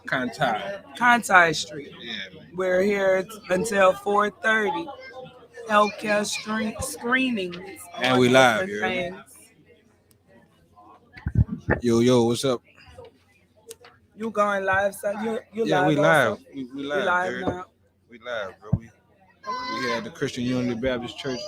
Conti Street. Yeah, man. We're here until 4:30. Healthcare screenings And on we live, different you heard me? things. Yo, what's up? You going live, son? You Yeah, we live live. also? We We live, live Jared. now. We live, bro. We here at the Christian Unity Baptist Church.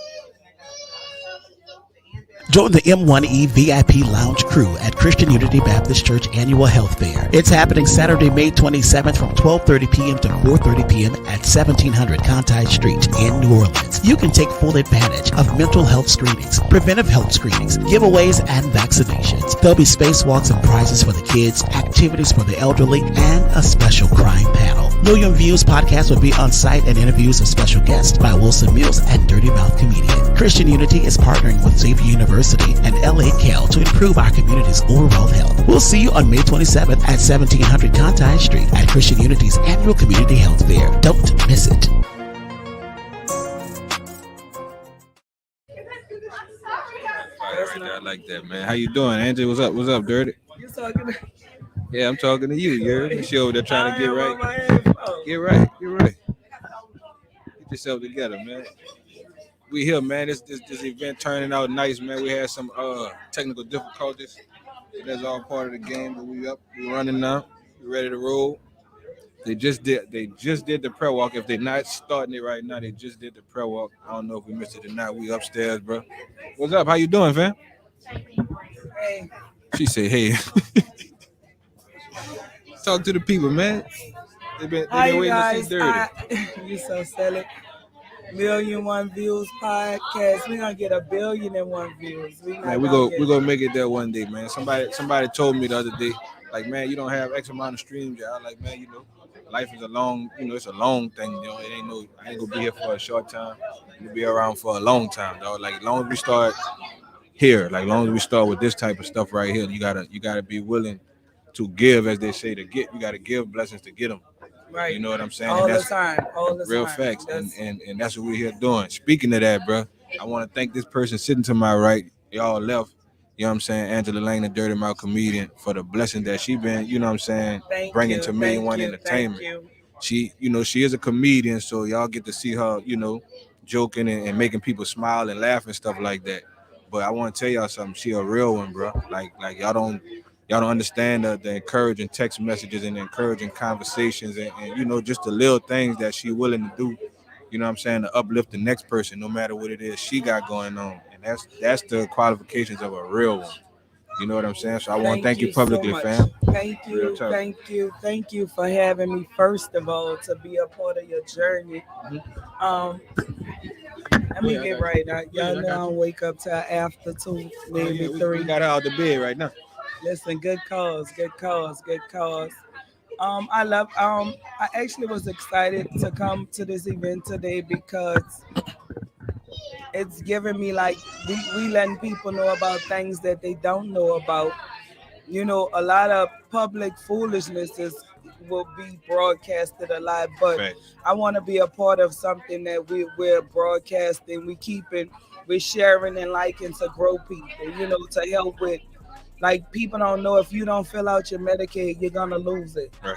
Join the M1E VIP Lounge crew at Christian Unity Baptist Church Annual Health Fair. It's happening Saturday, May 27th from 12:30 p.m. to 4:30 p.m. at 1700 Conti Street in New Orleans. You can take full advantage of mental health screenings, preventive health screenings, giveaways, and vaccinations. There'll be spacewalks and prizes for the kids, activities for the elderly, and a special crime panel. Million Views Podcast will be on site and interviews of special guests by Wilson Mills and Dirty Mouth Comedian. Christian Unity is partnering with Xavier University and LA Cal to improve our community's overall health. We'll see you on May 27th at 1700 Conti Street at Christian Unity's annual community health fair. Don't miss it. Right there, I like that, man. How you doing, Angie? What's up? What's up, Dirty? You talking to Yeah, I'm talking to you. You heard me? She over there trying to get I am on right. my headphones. Get right. Get right. Get yourself together, man. We here, man. This event turning out nice, man. We had some technical difficulties. That's all part of the game, but we up. We running now. We ready to roll. They just did the prayer walk. If they're not starting it right now, they just did the prayer walk. I don't know if we missed it or not. We upstairs, bro. What's up? How you doing, fam? Hey, She said, "Hey." Talk to the people, man. They've been hi you waiting to guys. see Dirty. You so silly. M1E and MillionViewzPodcast. We're gonna get 1,000,000,001 views. Man, we gonna make it there one day, man. Somebody told me the other day, like, man, you don't have X amount of streams. I was like, man, life is a long, it's a long thing. It ain't I ain't gonna be here for a short time. I'm gonna be around for a long time, dog. Like, as long as we start here, like, as long as we start with this type of stuff right here, you gotta be willing to give, as they say, to get. You gotta give blessings to get them. right. You know what I'm saying? All And the that's time. All the real time. facts, That's- and that's what we're here doing. Speaking of that, bro, I want to thank this person sitting to my right. Y'all left, you know what I'm saying, Angela Lane, the Dirty Mouth Comedian, for the blessing that she been, you know what I'm saying, Thank bringing you, to thank M1E you, Entertainment. Thank you. She, she is a comedian, so y'all get to see her, joking and making people smile and laugh and stuff like that. But I want to tell y'all something. She a real one, bro. Like y'all don't understand the encouraging text messages and the encouraging conversations and just the little things that she willing to do. You know what I'm saying, to uplift the next person, no matter what it is she got going on. And that's the qualifications of a real one. You know what I'm saying? So I want to thank you publicly, so fam. Thank Real you, talk. thank you for having me. First of all, to be a part of your journey. Let me Yeah, I get got right now. Yeah, I Y'all know got I don't wake up till after 2, maybe Yeah, we 3. got her out the bed right now. Listen, good cause. I actually was excited to come to this event today because it's giving me like we letting people know about things that they don't know about. A lot of public foolishness will be broadcasted a lot, but Right. I want to be a part of something that we're broadcasting, we're sharing and liking to grow people, to help with, like, people don't know, if you don't fill out your Medicaid, you're gonna lose it. Right.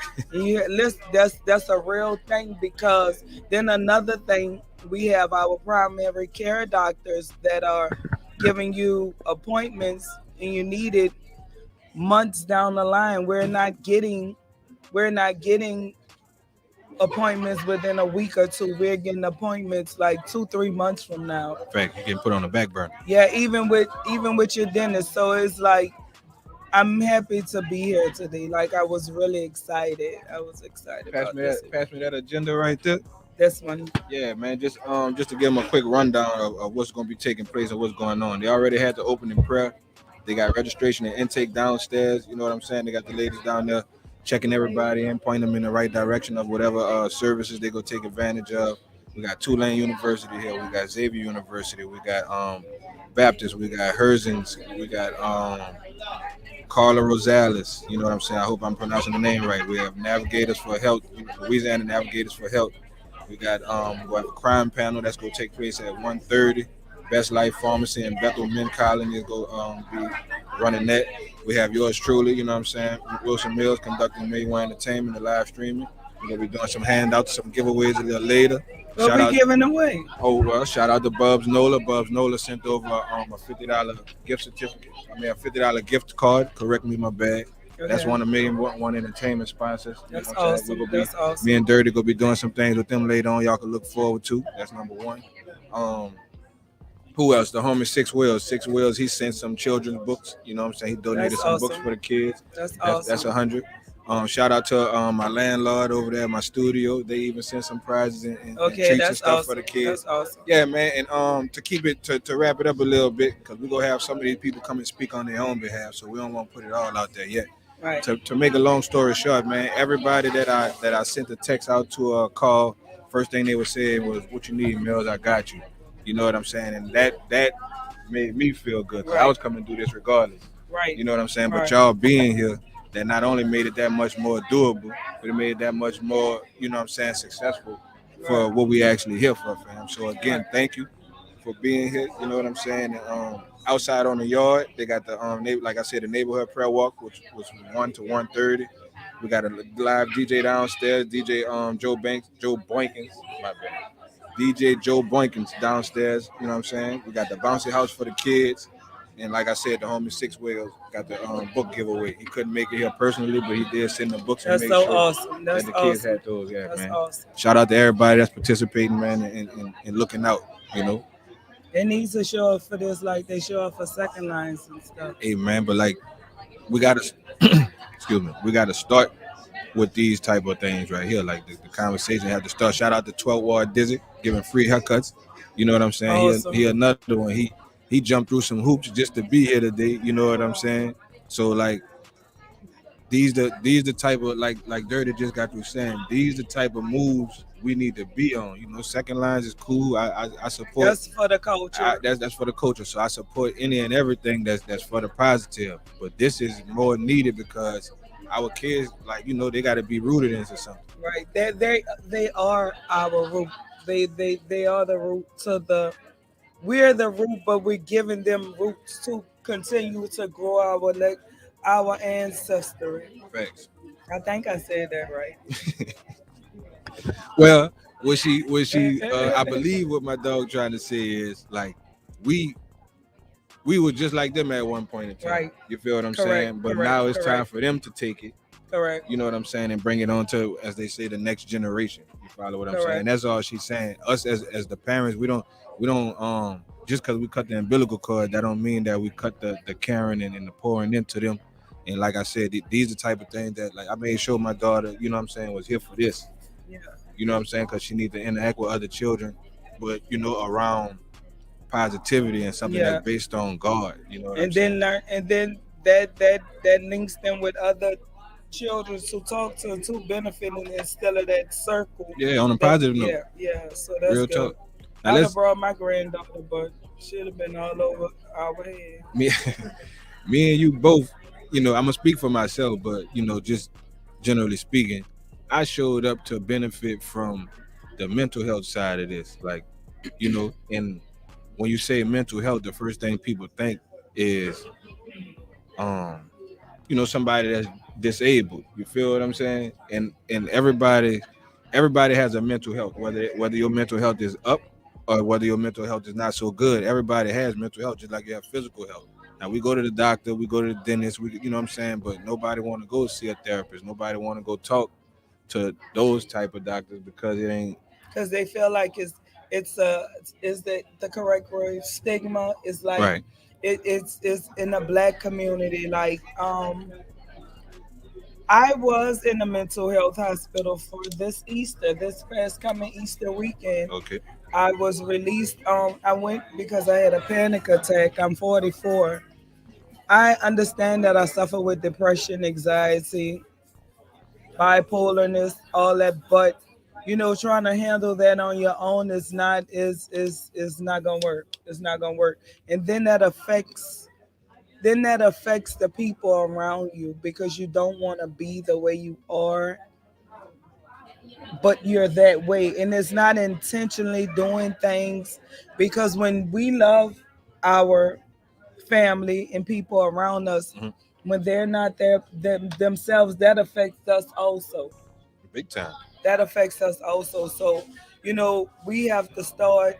Listen, that's a real thing, because then another thing, we have our primary care doctors that are giving you appointments and you need it months down the line. We're not getting appointments within a week or two. We're getting appointments like 2-3 months from now. In fact, you can put on the back burner. Yeah, even with your dentist. So it's like, I'm happy to be here today. Like, I was really excited. Pass about me this. that agenda right there. This one. Yeah, man. Just to give them a quick rundown of what's going to be taking place and what's going on. They already had the opening prayer. They got registration and intake downstairs. You know what I'm saying? They got the ladies down there checking everybody in, pointing them in the right direction of whatever services they go take advantage of. We got Tulane University here. We got Xavier University. We got Baptist. We got Herzens. We got Carla Rosales. You know what I'm saying? I hope I'm pronouncing the name right. We have Navigators for Health, Louisiana Navigators for Health. We got we have a crime panel that's going to take place at 1:30. Best Life Pharmacy and Bethel Men Colony is going to be running that. We have yours truly, you know what I'm saying? Wilson Mills conducting M1E Entertainment, the live streaming. We're gonna be doing some handouts, some giveaways a little later. What Shout we out, giving away? oh well, shout out to Bubs Nola. Bubs Nola sent over a $50 gift certificate. I mean a $50 gift card. Correct me, my bad. That's Okay. one of M1E Entertainment sponsors. You know That's what I'm saying? We're awesome. gonna be That's me awesome. and Dirty gonna be doing some things with them later on. Y'all can look forward to. That's number one. Um, who else? The homie Six Wheels. Six Wheels. He sent some children's books. You know what I'm saying? He donated That's some books awesome. for the kids. That's That's awesome. 100. Shout out to my landlord over there at my studio. They even sent some prizes and Okay, treats and that's stuff for the awesome. kids. That's awesome. Yeah, man. And to keep it to wrap it up a little bit, because we're gonna have some of these people come and speak on their own behalf, so we don't want to put it all out there yet. Right. To make a long story short, man, everybody that I sent the text out to a call, first thing they were saying was, "What you need, Mills? I got you." You know what I'm saying? And that made me feel good because I Right. was coming to do this regardless. Right. You know what I'm saying? But Right. y'all being here, that not only made it that much more doable, but it made it that much more, you know what I'm saying, successful for Right. what we actually here for, fam. So Right. again, thank you for being here. You know what I'm saying? And, outside on the yard, they got the like I said, the neighborhood prayer walk, which was 1 to 1:30. We got a live DJ downstairs, DJ Joe Boykins, my bad. DJ Joe Boykins downstairs. You know what I'm saying? We got the bouncy house for the kids. And like I said, the homie Six Wheels got the book giveaway. He couldn't make it here personally, but he did send the books and That's make so sure awesome. that That's the kids awesome. had those. Yeah, That's man. awesome. Shout out to everybody that's participating, man, and looking out. You know, They need to show up for this like they show up for second lines and stuff. hey man, but like we gotta, excuse me, we gotta start with these type of things right here. Like the conversation had to start. Shout out to 12 Ward Dizzy giving free haircuts. You know what I'm saying? Awesome. He another one. He jumped through some hoops just to be here today. You know what I'm saying? So like these the type of like Dirty just got through saying, these the type of moves we need to be on. You know, second lines is cool. I support. That's for the culture. That's for the culture. So I support any and everything that's for the positive. But this is more needed because our kids, like, you know, they got to be rooted into something. Right. They are our root. They are the root to the. We're the root, but we're giving them roots to continue to grow our ancestry. Facts. I think I said that right. Well, what she I believe what my dog trying to say is like we we were just like them at one point in time. Right. You feel what I'm Correct, saying? But correct, now it's time correct. for them to take it. Correct. You know what I'm saying, and bring it on to, as they say, the next generation. You follow what I'm Correct. saying? That's all she's saying. Us as the parents, we don't just because we cut the umbilical cord, that don't mean that we cut the caring and the pouring into them. And like I said, these are the type of things that, like, I made sure my daughter, you know what I'm saying, was here for this. Yeah. You know what I'm saying? Because she needs to interact with other children, but you know, around positivity and something Yeah. that's based on God. You know what I'm And saying? then learn, and then that links them with other children to talk to benefiting instead of that circle. Yeah, on a That, positive note. yeah. So that's Real good. talk. Now I'd have let's brought my granddaughter, but she'd have been all over our head. me me and you both, you know, I'm gonna speak for myself, but you know, just generally speaking, I showed up to benefit from the mental health side of this. Like, you know, and when you say mental health, the first thing people think is um, you know, somebody that's disabled. You feel what I'm saying? And everybody has a mental health, whether your mental health is up or whether your mental health is not so good. Everybody has mental health, just like you have physical health. Now we go to the doctor, we go to the dentist, you know what I'm saying, but nobody want to go see a therapist. Nobody want to go talk to those type of doctors because it ain't Because they feel like it's a is the correct word, stigma is like right. it's in the black community. Like I was in a mental health hospital for this past coming Easter weekend. Okay. I was released. I went because I had a panic attack. I'm 44. I understand that I suffer with depression, anxiety, bipolarness, all that, but trying to handle that on your own is not gonna work. It's not gonna work, and then that affects the people around you because you don't want to be the way you are, but you're that way, and it's not intentionally doing things because when we love our family and people around us, Mhm. when they're not there themselves, that affects us also. Big time. That affects us also. So, we have to start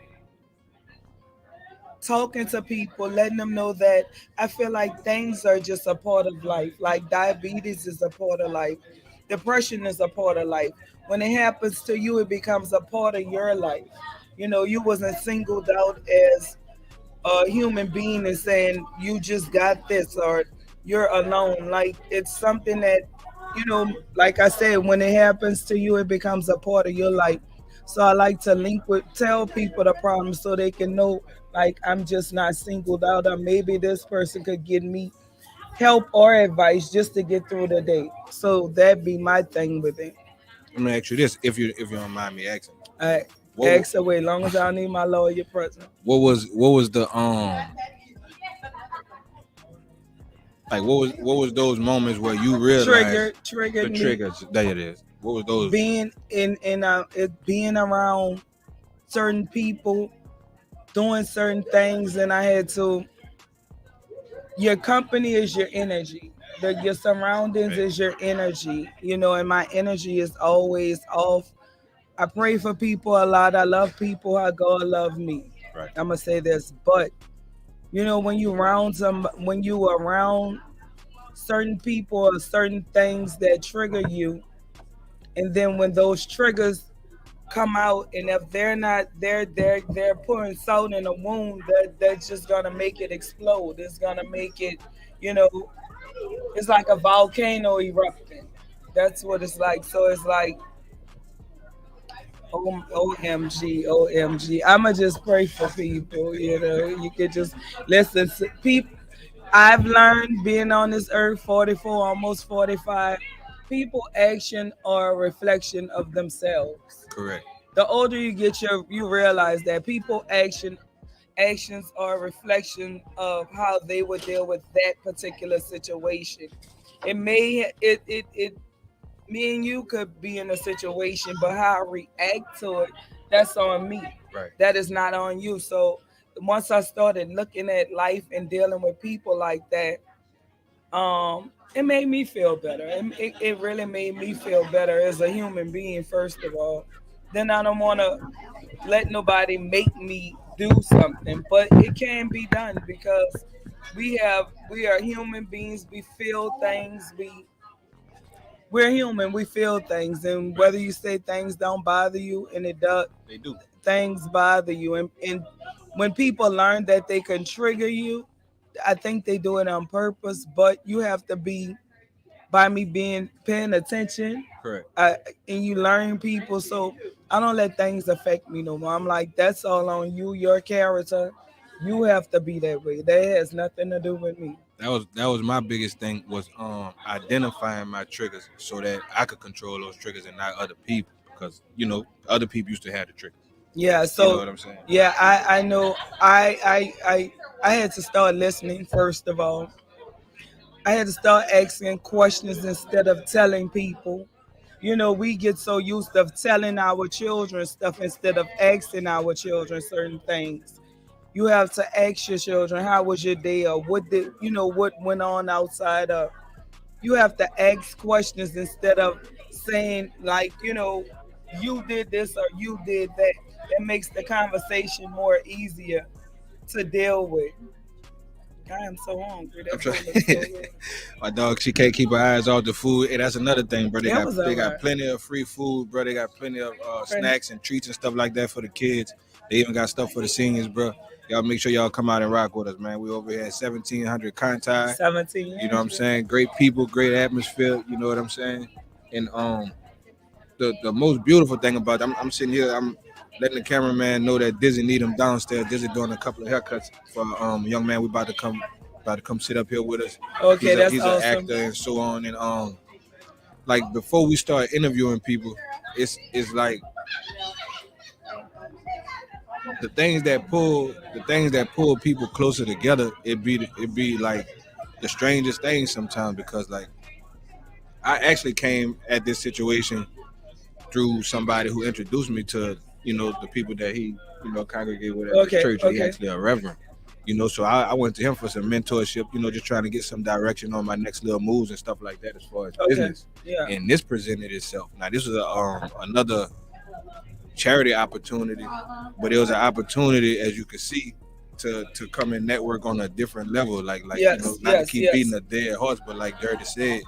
talking to people, letting them know that I feel like things are just a part of life. Like diabetes is a part of life, depression is a part of life. When it happens to you, it becomes a part of your life. You wasn't singled out as a human being and saying you just got this or you're alone. Like it's something that, like I said, when it happens to you, it becomes a part of your life. So I like to tell people the problem so they can know, like, I'm just not singled out, or maybe this person could give me help or advice just to get through the day. So that'd be my thing with it. Let me ask you this, if you don't mind me asking. I What ask away, long as I don't need my lawyer present. what was the like what was those moments where you realized Triggered the me triggers? There it is. What was those? being around certain people doing certain things, and I had to. Your company is your energy. Your surroundings Right. is your energy. And my energy is always off. I pray for people a lot. I love people how God love me. Right. I'm gonna say this, but when you around certain people or certain things that trigger you, and then when those triggers come out, and if they're not they're pouring salt in a wound, that's just gonna make it explode. It's gonna make it, you know it's like a volcano erupting. That's what it's like. So it's like, OMG, OMG. I'ma just pray for people. You could just listen. People, I've learned being on this earth, 44, almost 45. People action are a reflection of themselves. Correct. The older you get, you realize that people actions are a reflection of how they would deal with that particular situation. It may it me and you could be in a situation, but how I react to it, that's on me. Right. That is not on you. So once I started looking at life and dealing with people like that, it made me feel better. It really made me feel better as a human being, first of all. Then I don't want to let nobody make me do something, but it can be done because we are human beings. We feel things. We're human. We feel things, and Right. whether you say things don't bother you, and it does, They do. things bother you, and when people learn that they can trigger you, I think they do it on purpose. But you have to be by me being paying attention, Correct. and you learn people. So I don't let things affect me no more. I'm like, that's all on you, your character. You have to be that way. That has nothing to do with me. That was my biggest thing was identifying my triggers so that I could control those triggers and not other people, because other people used to have the triggers. Yeah. You know So what I'm saying? yeah, I know. I had to start listening first of all. I had to start asking questions instead of telling people. We get so used to telling our children stuff instead of asking our children certain things. You have to ask your children, how was your day, or what went on outside of. You have to ask questions instead of saying, like, you did this or you did that. It makes the conversation more easier to deal with. I am so hungry. I'm That trying. food looks so good. My dog, she can't keep her eyes off the food. Hey, that's another thing, bro. They It got was they got alright. plenty of free food, bro. They got plenty of Friend, snacks and treats and stuff like that for the kids. They even got stuff for the seniors, bro. Y'all make sure y'all come out and rock with us, man. We over here at 1700 Conti. 17. You know what I'm saying? Great people, great atmosphere. You know what I'm saying? And the most beautiful thing about it, I'm sitting here, I'm letting the cameraman know that Dizzy need him downstairs. Dizzy doing a couple of haircuts for a young man. We about to come sit up here with us. Okay, that's He's an awesome. actor and so on. And like before we start interviewing people, it's like the things that pull people closer together. It be like the strangest thing sometimes, because like I actually came at this situation through somebody who introduced me to the people that he congregate with at this Okay, church. He okay. actually a reverend. You know, so I went to him for some mentorship, you know, just trying to get some direction on my next little moves and stuff like that as far as Okay. business. Yeah. And this presented itself. Now this was another charity opportunity, but it was an opportunity, as you can see, to come and network on a different level. Like you know, Yes. not to Yes. keep beating a dead horse, but like Dirty said,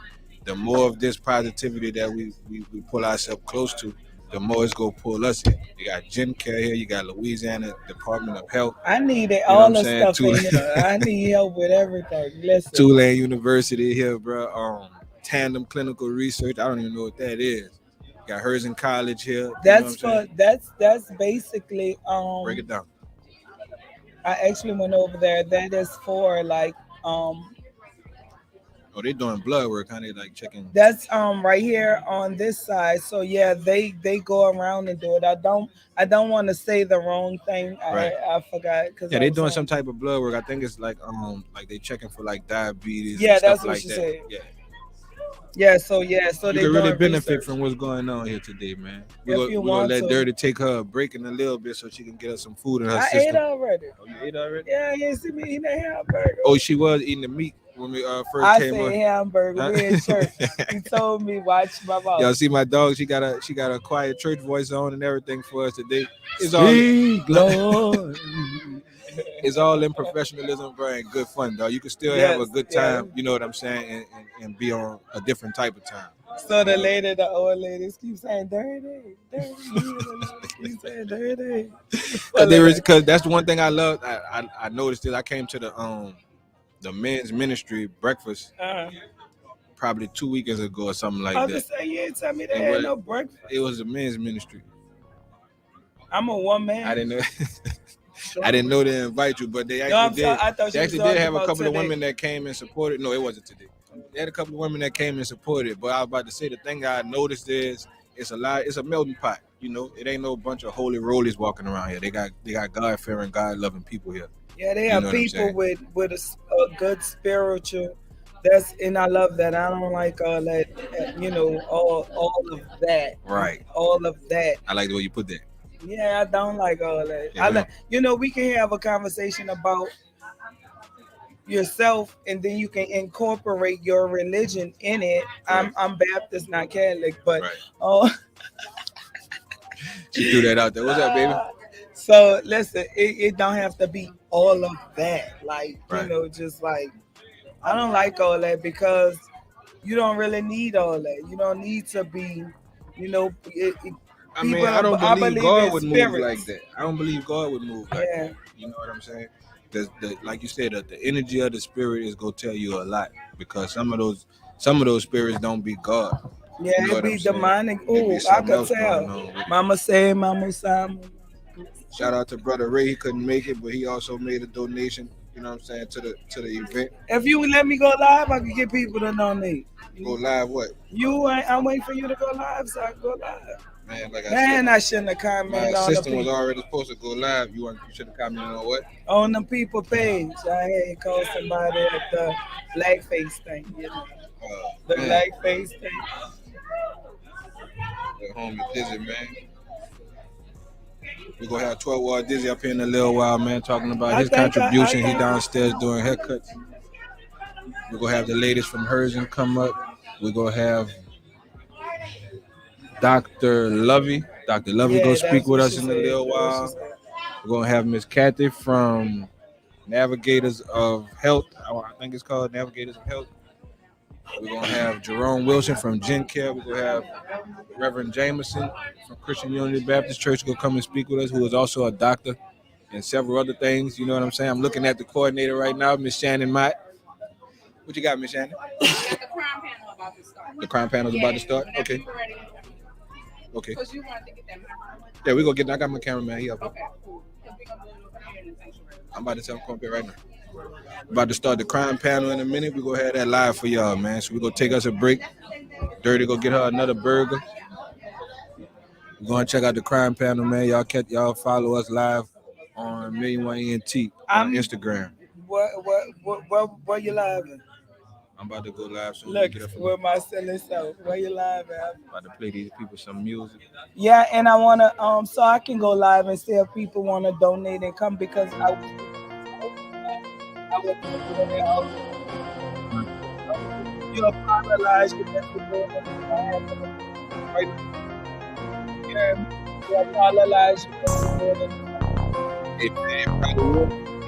the more of this positivity that we pull ourselves close to, the more it's gonna pull us in. You got Gen Care here, you got Louisiana Department of Health. I needed You know what all I'm the saying? stuff in here. I need help with everything. Listen. Tulane University here, bro. Tandem Clinical Research. I don't even know what that is. Got Herzing College here. You know That's what I'm for saying? that's basically Break it down. I actually went over there. That is for like Oh, they doing blood work, huh? They like checking. that's right here on this side. So yeah, they go around and do it. I don't want to say the wrong thing. Right. I forgot because Yeah, they doing some type of blood work. I think it's like they checking for like diabetes Yeah, and stuff that's what like she that. said. Yeah. So You they can really doing benefit research. from what's going on here today, man. If you We're gonna want let to. Dirty take her a break in a little bit so she can get us some food in her I system. ate already. Oh, you ate already? Yeah, you see me eating a hamburger. Oh, she was eating the meat when we first I came said on. hamburger. Huh? We in church. He told me watch my Y'all mouth. see my dog? She got a quiet church voice on and everything for us today. It's Speak, Lord. it's all in professionalism, bro, and good fun, dog. You can still have a Yes, good yes. time, you know what I'm saying, and be on a different type of time. So the old ladies keep saying dirty, dirty. Keep saying dirty. Because that's the one thing I love. I noticed it. I came to the men's ministry breakfast probably 2 weekends ago or something like I that. was just saying, you ain't tell me they And had what- no breakfast. It was a men's ministry. I'm a one man. I didn't know. I didn't know they invite you, but they No, I'm actually sorry. did. I thought They you actually was did talking have a about couple of today. women that came and supported. No, it wasn't today. They had a couple of women that came and supported. But I was about to say the thing I noticed is it's a melting pot. You know, it ain't no bunch of holy rollies walking around here. They got God fearing, God loving people here. Yeah, they You have know what I'm people saying? with a good spiritual. And I love that. I don't like all that. All of that. Right. All of that. I like the way you put that. Yeah, I don't like all that. Yeah, I like. We can have a conversation about yourself, and then you can incorporate your religion in it. Right. I'm Baptist, not Catholic, but Right. oh. She threw that out there. What's up, baby? So listen, it don't have to be all of that. Like Right. just like I don't like all that because you don't really need all that. You don't need to be, I mean, people. I don't I believe believe God in would move spirits. like that. I don't believe God would move like Yeah. that. You know what I'm saying? Because, like you said, the energy of the spirit is gonna tell you a lot. Because some of those spirits don't be God. Yeah, You know it what be I'm saying? demonic. It be Ooh, I something could else going tell. on with it. Mama say, Mama Sam. Shout out to Brother Ray. He couldn't make it, but he also made a donation. You know what I'm saying, to the event. If you would let me go live, I could get people to donate. Go live what? I'm waiting for you to go live so I can go live. Man, like I Man, said, I shouldn't have my commented on the assistant was people. already supposed to go live. You should have commented on what? On the people page. I had called somebody at the blackface thing. The Man, blackface thing. the homie Dizzy, man. We're gonna have 12 Ward Dizzy up here in a little while, man, talking about his contribution. He downstairs doing haircuts. We're gonna have the ladies from Herzing come up. We're gonna have Dr. Lovey. Dr. Lovey go speak with us in a little while. We're gonna have Miss Kathy from Navigators of Health. I think it's called Navigators of Health. We're gonna have Jerome Wilson from Gen Care. We're gonna have Reverend Jameson from Christian Unity Baptist Church go come and speak with us, who is also a doctor and several other things. You know what I'm saying? I'm looking at the coordinator right now, Miss Shannon Mott. What you got, Miss Shannon? The crime panel about to start. The crime panel's about to start? Okay. Okay. Because you wanted to get that. Yeah, we gonna get. I got my cameraman. He up. Okay, cool. Because we're going to do it over here in the sanctuary. I'm about to tell him come up here right now. About to start the crime panel in a minute. We're gonna have that live for y'all, man. So we're gonna take us a break. Dirty go get her another burger. We're gonna check out the crime panel, man. Y'all follow us live on M1E and on Instagram. Where you live at? I'm about to go live soon. Look, where my selling self. Where you live at? About to play these people some music. Yeah, and I wanna so I can go live and see if people wanna donate and come because what people in their house. You apologize for that you're doing it. Right? Yeah, you apologize for that you're doing it. Amen. Brother.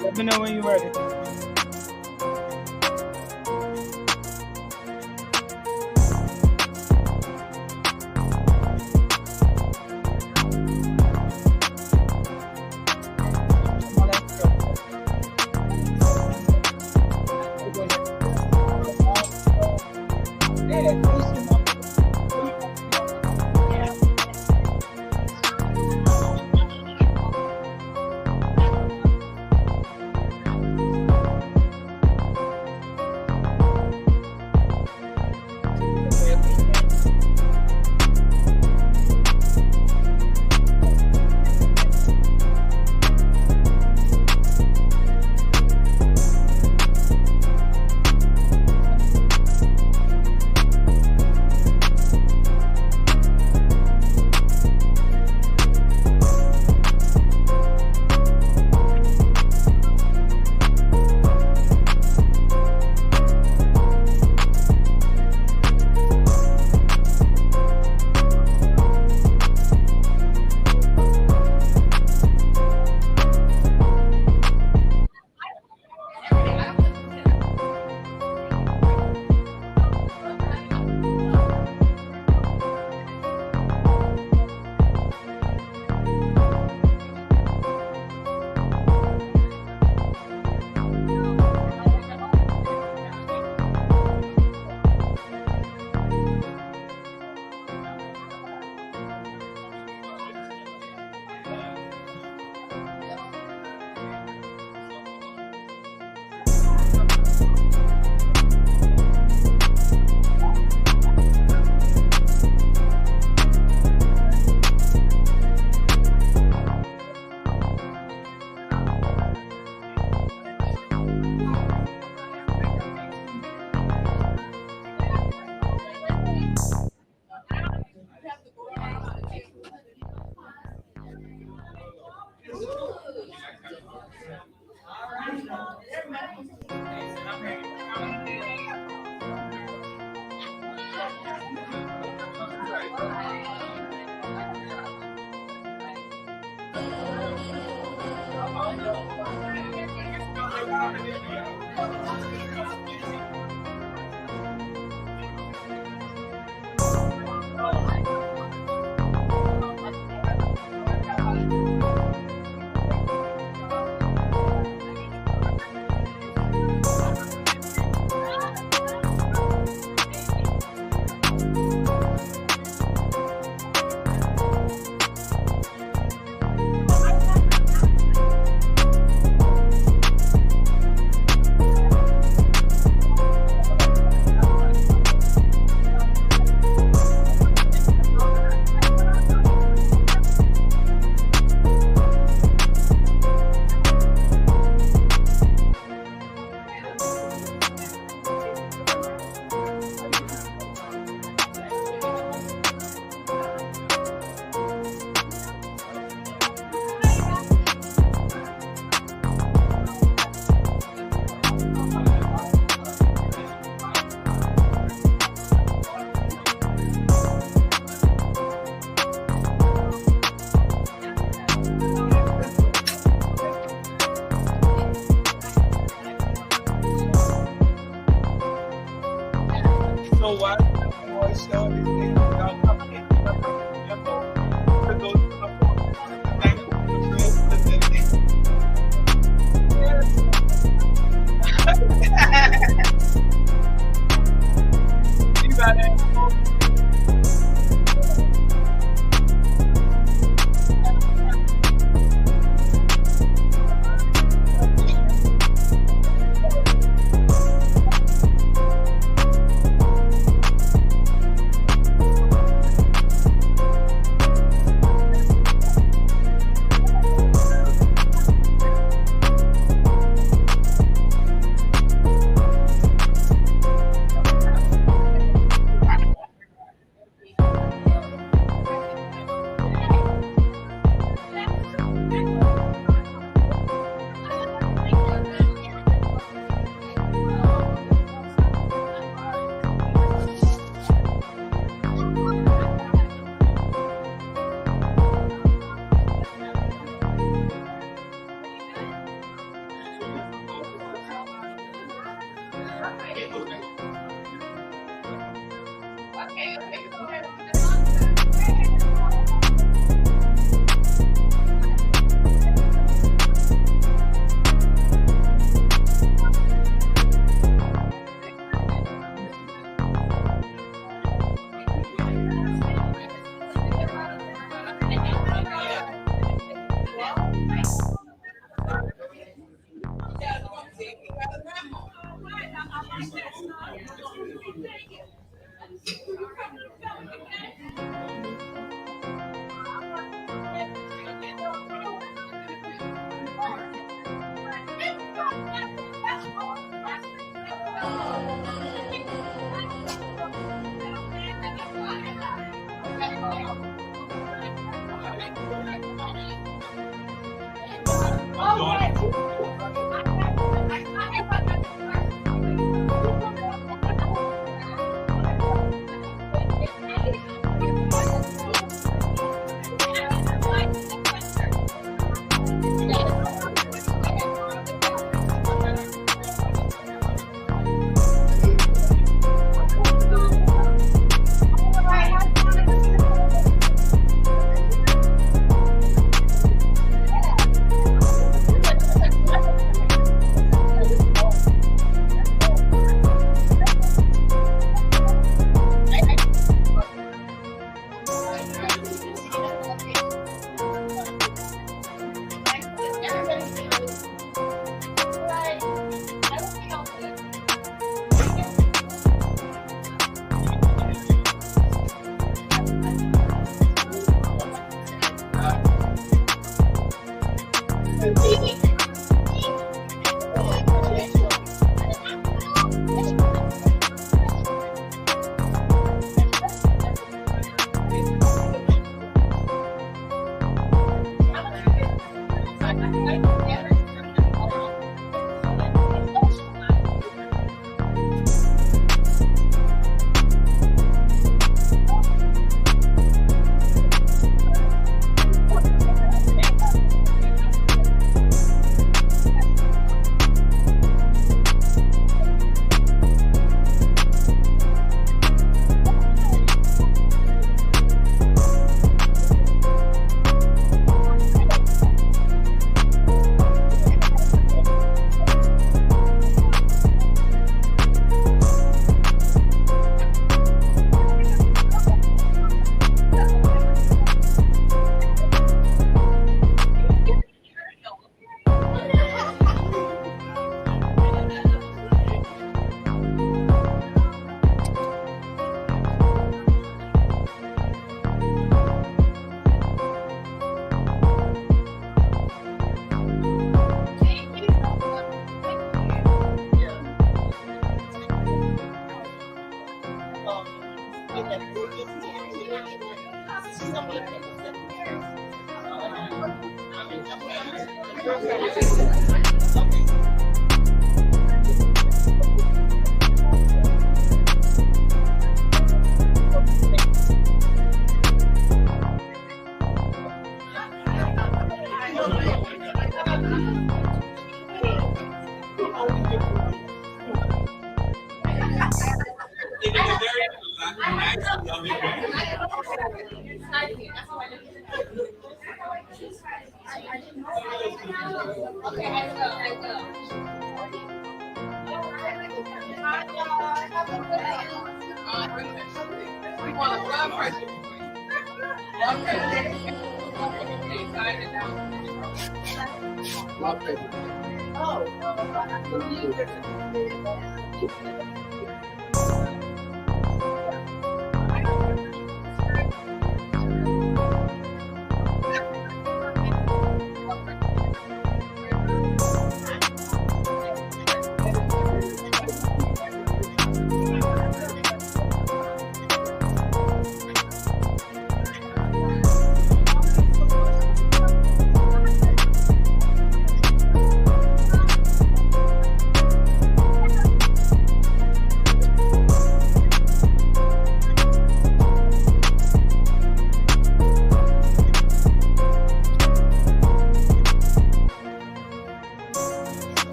Let me know when you're ready.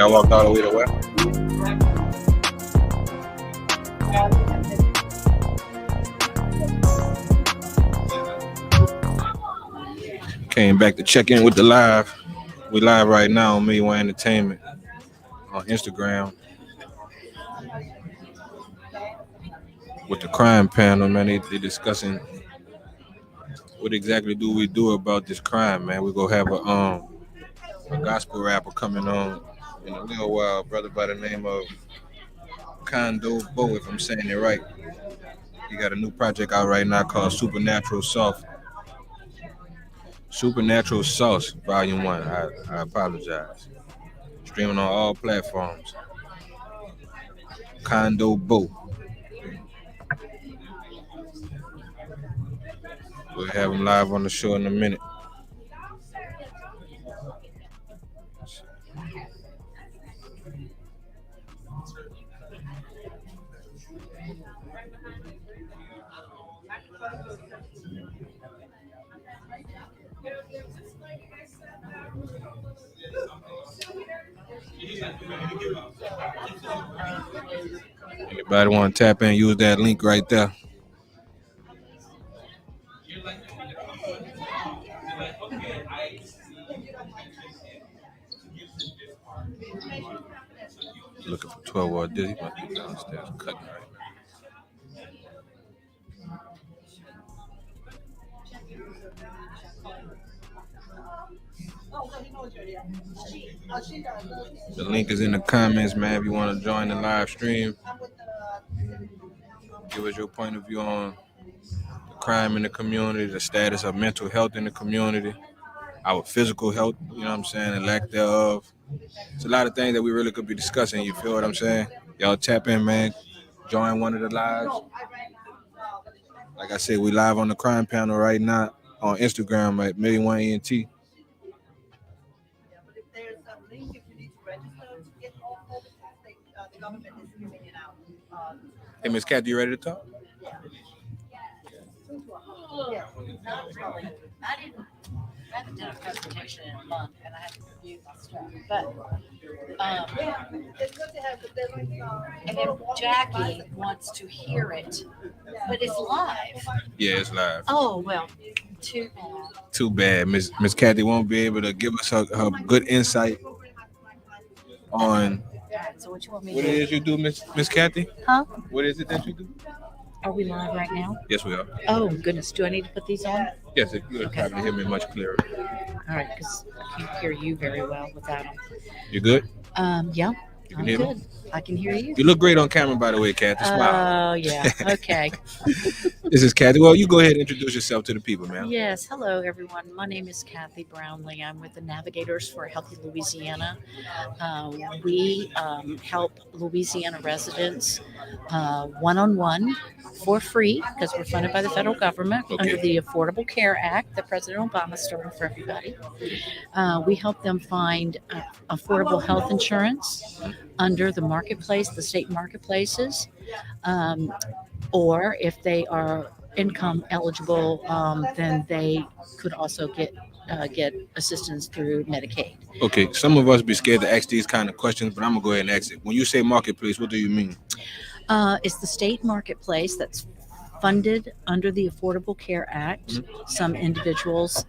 Y'all walked all the way to where? Came back to check in with the live. We live right now on M1E Entertainment on Instagram with the crime panel, man. They discussing what exactly do we do about this crime, man. We're gonna have a gospel rapper coming on in a little while, a brother by the name of Condo Bo, if I'm saying it right. He got a new project out right now called Supernatural Sauce. Supernatural Sauce, Volume 1. I apologize. Streaming on all platforms. Condo Bo. We'll have him live on the show in a minute. Anybody want to tap in, use that link right there. Looking for 12 or Dizzy. Might be downstairs cutting right now. The link is in the comments, man. If you want to join the live stream, give us your point of view on the crime in the community, the status of mental health in the community, our physical health, you know what I'm saying, and lack thereof. It's a lot of things that we really could be discussing, you feel what I'm saying? Y'all tap in, man. Join one of the lives. Like I said, we live on the crime panel right now on Instagram at M1E and Yeah, but if there's a link, if you need to register to get all COVID tests, the government is giving it out. Hey, Miss Cat, you ready to talk? Yeah, not really. I haven't done a presentation in a month, and I have to review my stuff. But it's good to have. And if Jackie wants to hear it, but it's live. Yeah, it's live. Oh well, too bad. Too bad. Miss Kathy won't be able to give us her good insight on So what you want me what to it do? is you do, Miss Kathy. Huh? What is it that you do? Are we live right now? Yes, we are. Oh goodness, do I need to put these on? Yes, you'll probably hear me much clearer. All right, because I can't hear you very well without them. You good? Yeah, You I'm can hear me? good. I can hear you. You look great on camera, by the way, Kathy. Smile. Oh yeah. Okay. This is Kathy. Well, you go ahead and introduce yourself to the people, man. Yes. Hello, everyone. My name is Kathy Brownlee. I'm with the Navigators for a Healthy Louisiana. We help Louisiana residents one-on-one for free because we're funded by the federal government under the Affordable Care Act that President Obama started for everybody. We help them find affordable health insurance under the marketplace, the state marketplaces, or if they are income eligible, then they could also get assistance through Medicaid. Okay, some of us be scared to ask these kind of questions, but I'm gonna go ahead and ask it. When you say marketplace, what do you mean? It's the state marketplace that's funded under the Affordable Care Act. Some individuals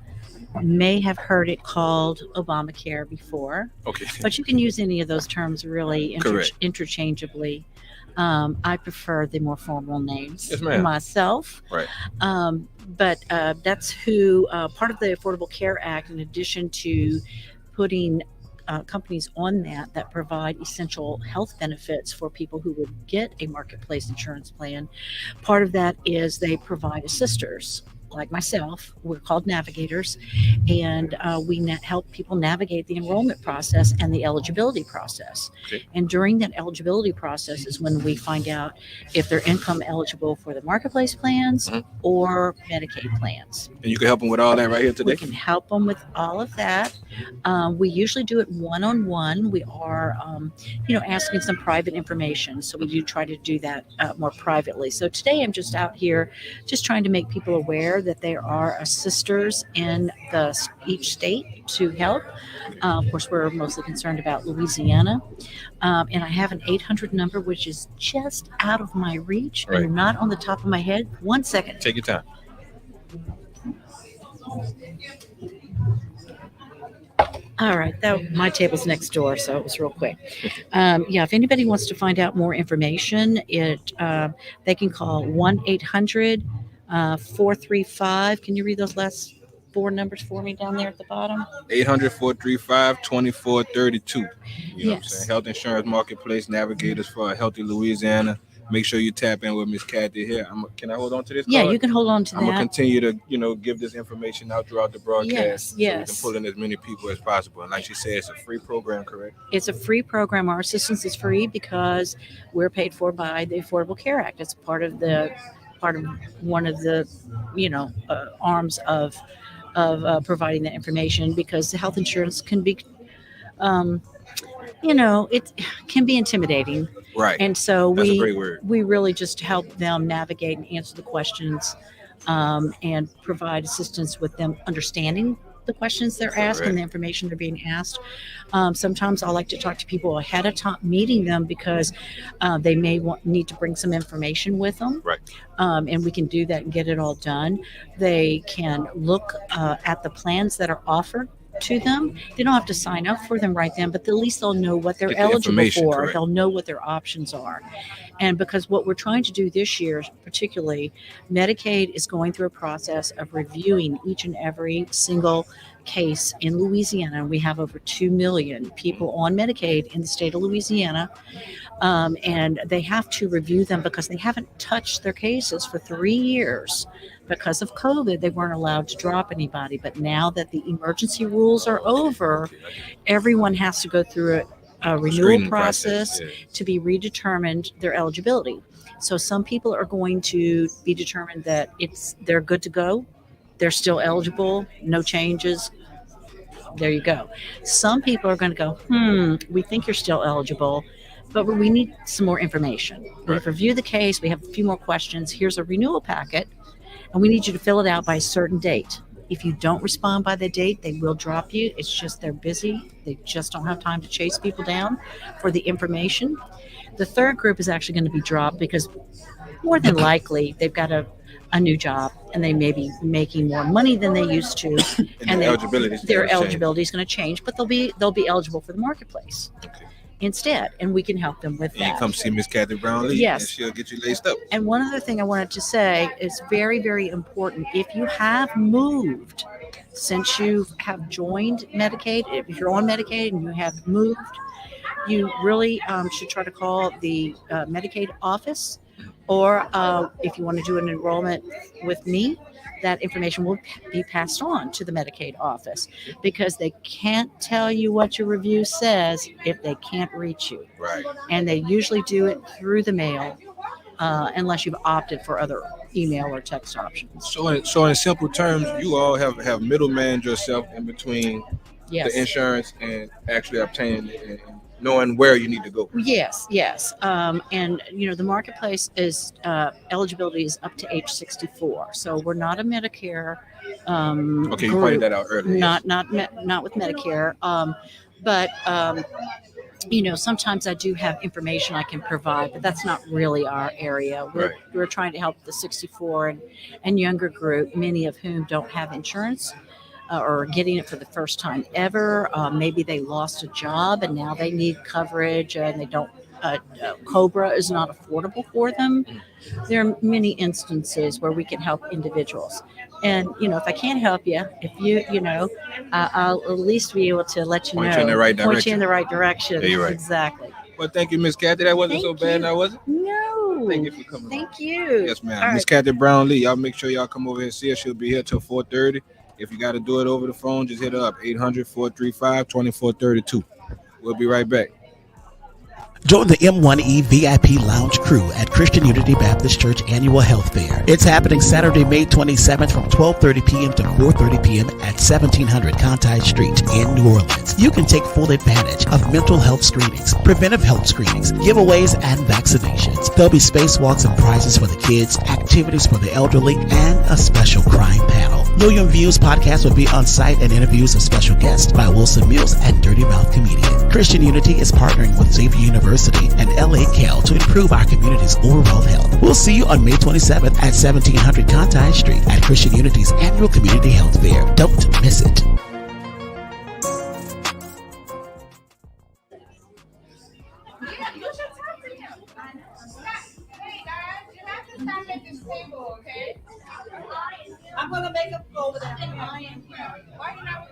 may have heard it called Obamacare before, Okay. but you can use any of those terms really Correct. interchangeably. I prefer the more formal names Yes, ma'am. myself. Right. But that's who part of the Affordable Care Act, in addition to putting companies on that provide essential health benefits for people who would get a marketplace insurance plan. Part of that is they provide assisters like myself. We're called navigators, and we help people navigate the enrollment process and the eligibility process. Okay. And during that eligibility process is when we find out if they're income eligible for the marketplace plans or Medicaid plans. And you can help them with all that right here today. We can help them with all of that. We usually do it one-on-one. We are, asking some private information. So we do try to do that more privately. So today I'm just out here just trying to make people aware that there are assisters in each state to help. Of course, we're mostly concerned about Louisiana. And I have an 800 number, which is just out of my reach Right. and not on the top of my head. 1 second. Take your time. All right, my table's next door, so it was real quick. If anybody wants to find out more information, they can call 1-800-435. Can you read those last four numbers for me down there at the bottom? 800-435-2432. You know what I'm Yes. saying? Health Insurance Marketplace, Navigators for a Healthy Louisiana. Make sure you tap in with Miss Kathy here. Can I hold on to this Yeah, card? you can hold on to I'm gonna that. continue to, give this information out throughout the broadcast, Yes, so we can pull in as many people as possible. And like she said, it's a free program, correct? It's a free program. Our assistance is free because we're paid for by the Affordable Care Act. It's part of one of the, arms of providing that information, because the health insurance can be, it can be intimidating. Right. And so That's a great word. we really just help them navigate and answer the questions, and provide assistance with them understanding the questions they're asked and the information they're being asked. Sometimes I like to talk to people ahead of time, meeting them, because they may need to bring some information with them. Right. And we can do that and get it all done. They can look at the plans that are offered to them. They don't have to sign up for them right then, but at least they'll know what they're Get the eligible information, for. correct. They'll know what their options are. And because what we're trying to do this year, particularly, Medicaid is going through a process of reviewing each and every single case in Louisiana. We have over 2 million people on Medicaid in the state of Louisiana. And they have to review them because they haven't touched their cases for 3 years. Because of COVID, they weren't allowed to drop anybody. But now that the emergency rules are over, everyone has to go through a renewal Screening process yeah. to be redetermined their eligibility. So some people are going to be determined that they're good to go, they're still eligible, no changes. There you go. Some people are going to go, we think you're still eligible, but we need some more information. We've reviewed the case. We have a few more questions. Here's a renewal packet, and we need you to fill it out by a certain date. If you don't respond by the date, they will drop you. It's just they're busy. They just don't have time to chase people down for the information. The third group is actually going to be dropped because more than likely they've got a new job and they may be making more money than they used to, and their eligibility is going to change, but they'll be eligible for the marketplace instead, and we can help them with that. You come see Miss Kathy Brownlee, yes, and she'll get you laced up. And one other thing I wanted to say is very, very important. If you have moved since you have joined Medicaid, if you're on Medicaid and you have moved, you really should try to call the Medicaid office, or if you want to do an enrollment with me, that information will be passed on to the Medicaid office, because they can't tell you what your review says if they can't reach you. Right. And they usually do it through the mail, unless you've opted for other email or text options. So in simple terms, you all have middleman yourself in between Yes. the insurance and actually obtaining and knowing where you need to go. Yes. And the marketplace is eligibility is up to age 64. So we're not a Medicare. Okay, you group. pointed that out earlier. Not with Medicare. But sometimes I do have information I can provide, but that's not really our area. We're trying to help the 64 and younger group, many of whom don't have insurance. Or getting it for the first time ever. Maybe they lost a job and now they need coverage, and they don't. COBRA is not affordable for them. There are many instances where we can help individuals. And if I can't help you, I'll at least be able to let you Point know. You in the right direction. Point you in the right direction. Yeah, you're right. Exactly. Well, thank you, Miss Kathy. That wasn't so bad, now was it? No. Thank you for coming. Thank you. Yes, ma'am. All Miss right. Kathy Brownlee, y'all make sure y'all come over here and see her. She'll be here till 4:30. If you got to do it over the phone, just hit her up, 800-435-2432. We'll be right back. Join the M1E VIP Lounge crew at Christian Unity Baptist Church Annual Health Fair. It's happening Saturday, May 27th from 12:30 p.m. to 4:30 p.m. at 1700 Conti Street in New Orleans. You can take full advantage of mental health screenings, preventive health screenings, giveaways, and vaccinations. There'll be spacewalks and prizes for the kids, activities for the elderly, and a special crime panel. Million Views Podcast will be on site, and interviews of special guests by Wilson Mills and Dirty Mouth Comedian. Christian Unity is partnering with Xavier University and LA Cal to improve our community's overall health. We'll see you on May 27th at 1700 Conti Street at Christian Unity's annual community health fair. Don't miss it. I'm gonna make a over there. Why you not?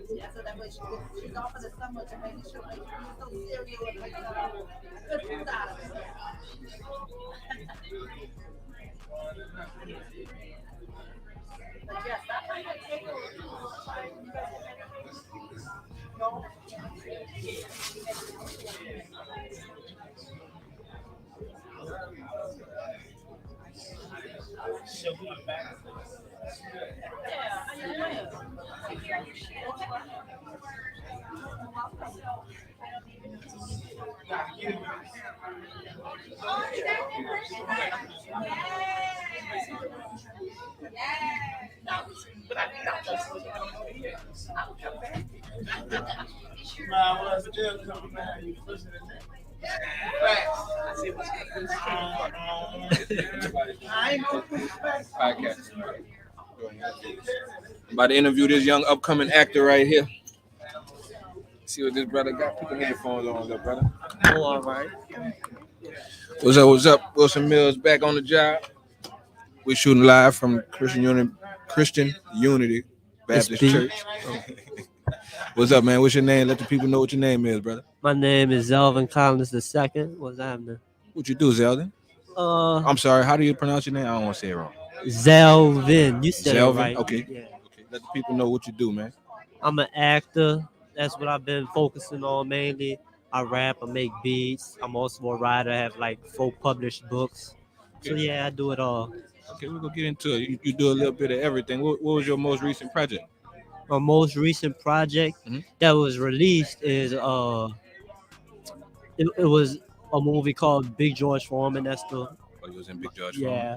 Yeah, so that way she's off of the summer to make sure like so cereal and like good food out of it. But yes, that's how you take it. I'm about to interview this young upcoming actor right here. See what this brother got. Put the headphones on, little brother. All right. What's up? What's up? Wilson Mills back on the job. We're shooting live from Christian Unity Baptist SB. Church. What's up, man? What's your name? Let the people know what your name is, brother. My name is Zelvin Collins II. What's happening? What you do, Zeldin? I'm sorry. How do you pronounce your name? I don't want to say it wrong. Zelvin. You said Zelvin? it right. Okay. Yeah. Okay. Let the people know what you do, man. I'm an actor. That's what I've been focusing on mainly. I rap, I make beats. I'm also a writer. I have like 4 published books. So Okay. yeah, I do it all. Okay, we're gonna get into it. You do a little bit of everything. What was your most recent project? My most recent project Mhm. that was released is it was a movie called Big George Foreman. That's the Oh, you was in Big George Foreman. yeah.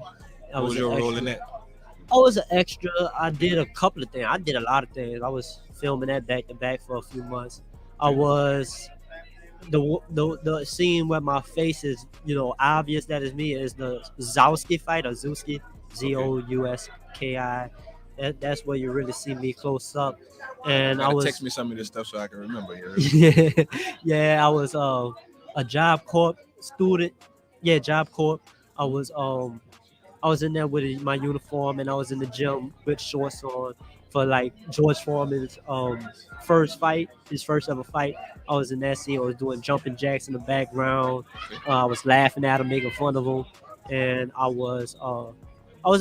I What was an your role in extra. that? I was an extra. I did a couple of things. I did a lot of things. I was filming that back to back for a few months. I was the scene where my face is obvious that is me is the Zowski fight or Zuski Zouski. That's where you really see me close up, and You I gotta was text me some of this stuff so I can remember. You heard me? yeah, yeah. I was a Job Corp student. Yeah, Job Corp. I was I was in there with my uniform and I was in the gym with shorts on for like George Foreman's first fight, his first ever fight. I was in that scene. I was doing jumping jacks in the background. I was laughing at him, making fun of him, and I was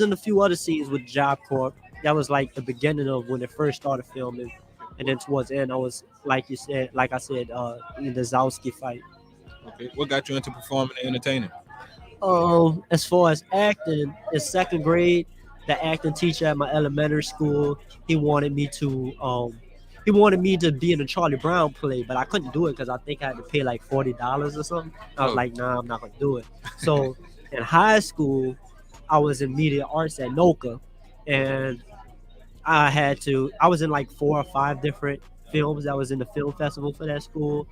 in a few other scenes with Job Corp. That was like the beginning of when it first started filming, and then towards the end, I was like I said, in the Zowski fight. Okay. What got you into performing and entertaining? As far as acting, in second grade, the acting teacher at my elementary school, he wanted me to be in a Charlie Brown play, but I couldn't do it because I think I had to pay like $40 or something. I was Oh. like, nah, I'm not gonna do it. So in high school, I was in media arts at NOCA, and I was in like 4 or 5 different films that was in the film festival for that school,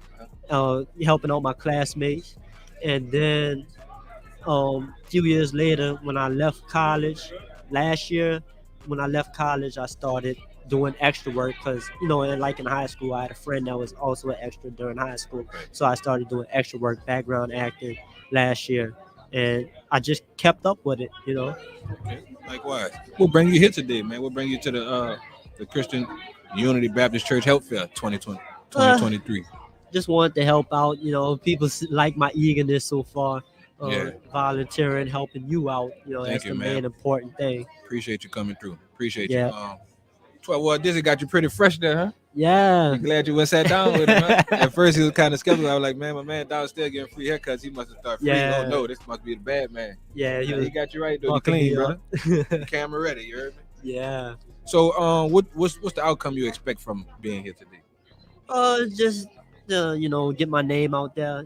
helping out my classmates, and then a few years later, when I left college last year, when I left college, I started doing extra work because, like in high school, I had a friend that was also an extra during high school. So I started doing extra work, background acting last year. And I just kept up with it. Okay. Likewise. What bring you here today, man? What bring you to the Christian Unity Baptist Church Health Fair 2020, Uh, 2023? just wanted to help out. People like my eagerness so far. Yeah. Volunteering, helping you out. Thank That's you, the man. main important thing. Appreciate you coming through. Appreciate Yeah. you. Well, Dizzy got you pretty fresh there, huh? Yeah. You glad you went sat down with him, huh? At first, he was kind of skeptical. I was like, man, my man downstairs getting free haircuts. He must have thought free. Yeah. Oh, no, this must be the bad man. Yeah, He got you right, though. You fucking clean, me brother. up. Camera ready, you heard me? Yeah. So, what's the outcome you expect from being here today? Just get my name out there.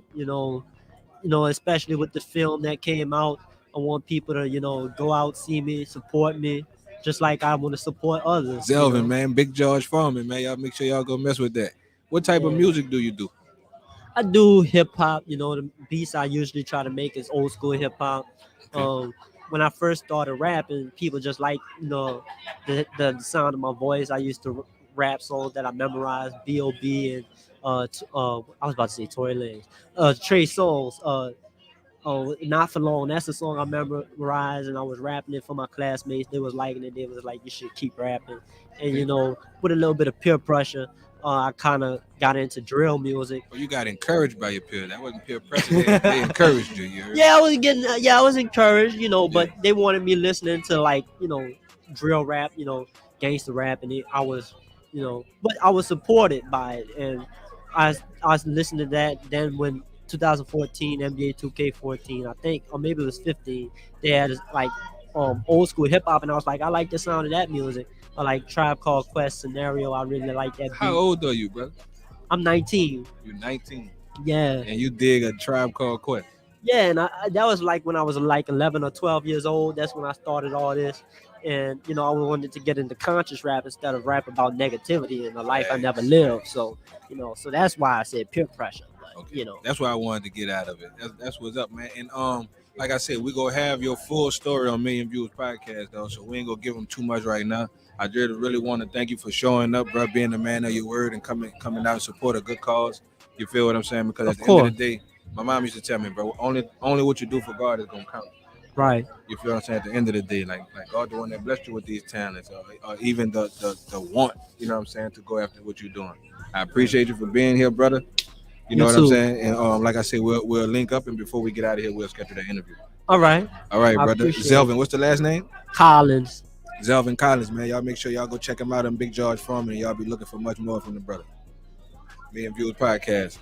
Especially with the film that came out, I want people to go out, see me, support me, just like I want to support others. Zelvin, man, Big George Foreman, man. Y'all make sure y'all go mess with that. What type of Yeah. music do you do? I do hip hop. The beats I usually try to make is old school hip hop. Okay. When I first started rapping, people just like the sound of my voice. I used to rap songs that I memorized, B.O.B. and I was about to say Tory Lanez, Trey Songz. Not for long. That's the song I memorized, and I was rapping it for my classmates. They was liking it. They was like, "You should keep rapping." And with a little bit of peer pressure, I kind of got into drill music. Well, you got encouraged by your peer. That wasn't peer pressure. They encouraged you. You heard? Yeah, I was encouraged, but they wanted me listening to like, drill rap, gangster rap, and I was, but I was supported by it, and I was listening to that. Then when 2014 NBA 2K14, I think, or maybe it was 15, they had like old school hip hop, and I was like, I like the sound of that music. I like Tribe Called Quest, Scenario. I really like that beat. How old are you, brother? I'm 19. You're 19, Yeah. and you dig a Tribe Called Quest. Yeah, and that was like when I was like 11 or 12 years old. That's when I started all this. And, I wanted to get into conscious rap instead of rap about negativity in the life I never lived. So, so that's why I said peer pressure. But, Okay. That's why I wanted to get out of it. That's what's up, man. And like I said, we're gonna have your full story on Million Views Podcast, though, so we ain't gonna give them too much right now. I just really want to thank you for showing up, bro, being a man of your word and coming out and support a good cause. You feel what I'm saying? Because at the end of the day, My mom used to tell me, bro, only what you do for God is gonna count. Right. You feel what I'm saying? At the end of the day, like God, the one that blessed you with these talents, or even the want, you know what I'm saying, to go after what you're doing. I appreciate you for being here, brother. You know You what I'm too. saying? And like I said, we'll link up, and before we get out of here, we'll schedule that interview. All right. All right, I brother. appreciate Zelvin, what's the last name? Collins. Zelvin Collins, man. Y'all make sure y'all go check him out on Big George Farm, and y'all be looking for much more from the brother. Me and Viewers Podcast.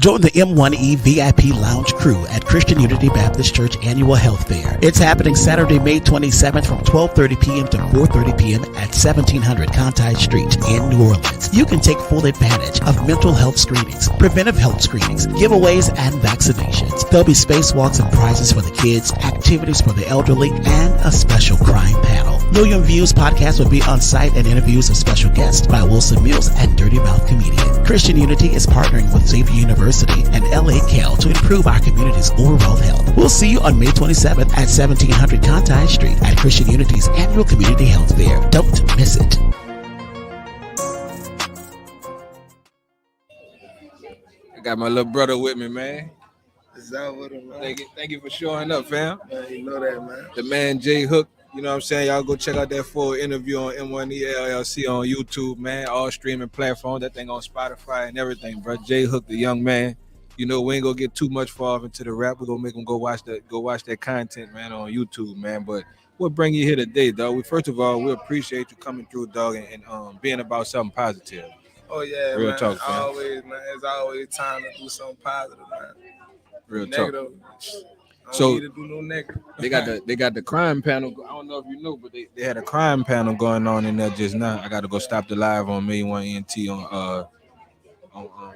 Join the M1E VIP Lounge crew at Christian Unity Baptist Church Annual Health Fair. It's happening Saturday, May 27th from 12:30 p.m. to 4:30 p.m. at 1700 Conti Street in New Orleans. You can take full advantage of mental health screenings, preventive health screenings, giveaways, and vaccinations. There'll be spacewalks and prizes for the kids, activities for the elderly, and a special crime panel. Million Views Podcast will be on site and interviews of special guests by Wilson Mills and Dirty Mouth Comedian. Christian Unity is partnering with Xavier University and LA Cal to improve our community's overall health. We'll see you on May 27th at 1700 Conti Street at Christian Unity's annual community health fair. Don't miss it. I got my little brother with me, man. Is that what it was? Thank you for showing up, fam. Man, you know that, man. The man Jay Hook. You know what I'm saying? Y'all go check out that full interview on M1E LLC on YouTube, man. All streaming platforms. That thing on Spotify and everything, bro. Jay Hook, the young man. You know, we ain't gonna get too much far into the rap. We're gonna make them go watch that content, man, on YouTube, man. But what bring you here today, dog? First of all, we appreciate you coming through, dog, and being about something positive. Oh yeah, Real man. talk, man. Always, man. It's always time to do something positive, man. Real talk. Negative. I don't So- need to do no negative. They got the crime panel. I don't know if you know, but they had a crime panel going on in there just now. I got to go stop the live on M1E on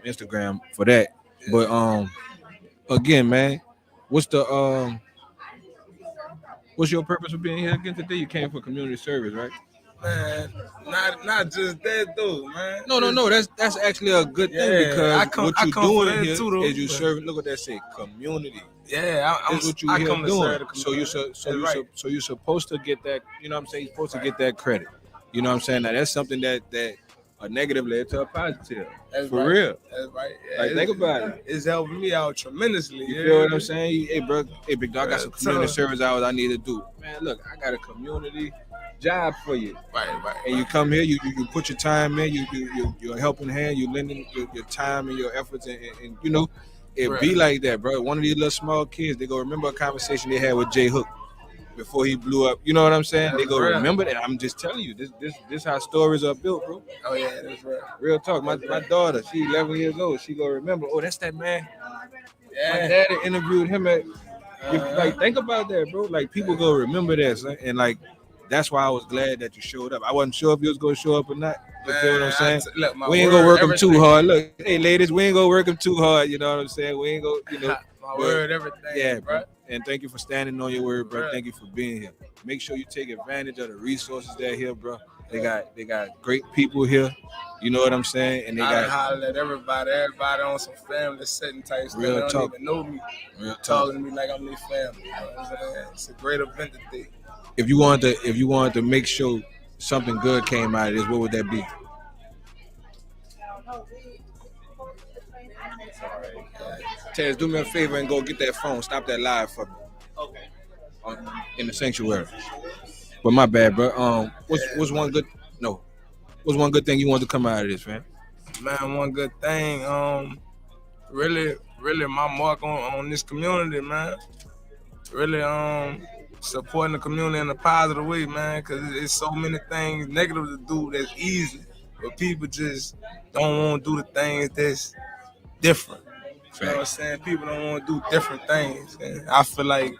Instagram for that. But again, man, what's your purpose for being here again today? You came for community service, right? Man, not just that though, man. No. That's actually a good thing Yeah, because I come what for you're that doing here too, though. is you serving. Look what that say, community. Yeah, That's what you I here come to doing. serve the So you community. so you're supposed to get that. You know what I'm saying? You're supposed to get that credit. You know what I'm saying? Now that's something that a negative led to a positive. That's For right. real. That's right. Yeah, Like think about it. It's helping me out tremendously. You feel what I'm saying? Hey, bro. Hey, big dog. I got some Real community talk. service hours I need to do. Man, look, I got a community job for you. Right. And you come here, you put your time in, you're a helping hand, you lending your time and your efforts, and you know, it be Right. like that, bro. One of these little small kids, they go remember a conversation they had with Jay Hook before he blew up. You know what I'm saying? They go Right. remember that. I'm just telling you, this how stories are built, bro. Oh yeah, that's right. Real talk. My daughter, she 11 years old. She go remember. Oh, that's that man. My Yeah. daddy interviewed him at. Like think about that, bro. Like people go remember that, son. And like that's why I was glad that you showed up. I wasn't sure if you was gonna show up or not. You feel what I'm saying? Look, my We ain't word, gonna work them too everything. hard. Look, hey ladies, we ain't gonna work them too hard. You know what I'm saying? We ain't gonna, you know. My word, everything. Yeah, bro. bro. And thank you for standing on your word, bro. Right. Thank you for being here. Make sure you take advantage of the resources that are here, bro. They got great people here. You know what I'm saying? And they I done got hollered at everybody on some family setting type stuff. Real They don't talk. even know me. real talk. Talking to me like I'm their family. You know what I'm saying? It's a great event today. If you wanted to make sure something good came out of this, what would that be? Taz, do me a favor and go get that phone. Stop that live for me. Okay. In the sanctuary. But my bad, bro. What's one good thing you want to come out of this, man? Man, one good thing, really my mark on this community, man. Really supporting the community in a positive way, man, because it's so many things negative to do that's easy, but people just don't want to do the things that's different. You know what I'm saying? People don't want to do different things. And I feel like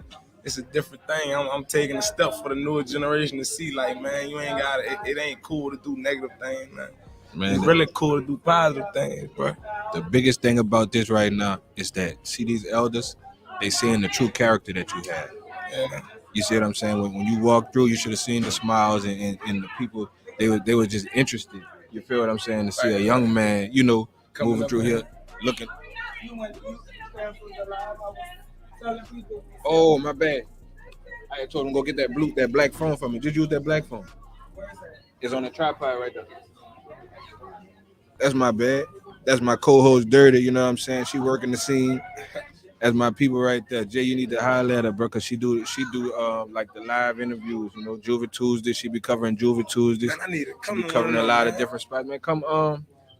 it's a different thing. I'm taking a step for the newer generation to see, like, man, you ain't got it ain't cool to do negative things, man. Man, It's really cool to do positive things, bro. the biggest thing about this right now is that see these elders, they seeing the true character that you have. Yeah. You see what I'm saying? When you walk through, you should have seen the smiles and the people. They were just interested. You feel what I'm saying? To see a young man, you know, Coming moving up through here. here, looking. You went to Instagram for the live. I was telling people. Oh, my bad. I had told him go get that black phone for me. Just use that black phone. Where's that? It's on the tripod right there. That's my bad. That's my co-host Dirty. You know what I'm saying? She working the scene. That's my people right there. Jay, you need to holler at her, bro, cause she do like the live interviews. You know, Juvie Tuesday. She be covering Juvie Tuesdays. Man, I need to She come be to covering one a of lot them, of different spots. Man, come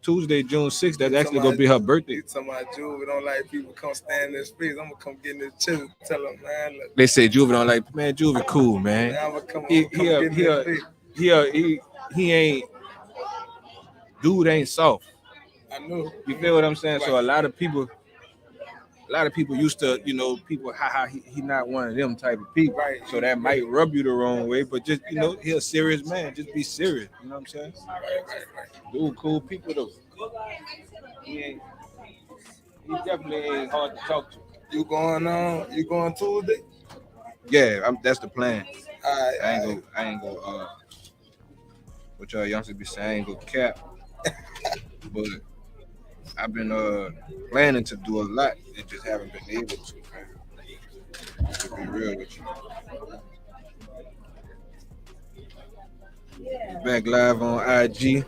Tuesday, June 6th. That's actually gonna be her birthday. You talking about Juvie don't like people come stand in the streets. I'm gonna come get in the chest and tell them, man, look, They say Juvie don't like, man. Juvie cool, man. I'm gonna come He get in the face. he ain't dude ain't soft. I know. You feel what I'm saying? So a lot of people used to, you know, people he not one of them type of people. Right. So that might rub you the wrong way, but just, you know, he a serious man. Just be serious. You know what I'm saying? Right. Dude, cool people though. He definitely ain't hard to talk to. You going Tuesday? Yeah, that's the plan. All right. I ain't go what y'all youngsters be saying, I ain't go cap. But I've been planning to do a lot and just haven't been able to, man. To be real with you. Back live on IG.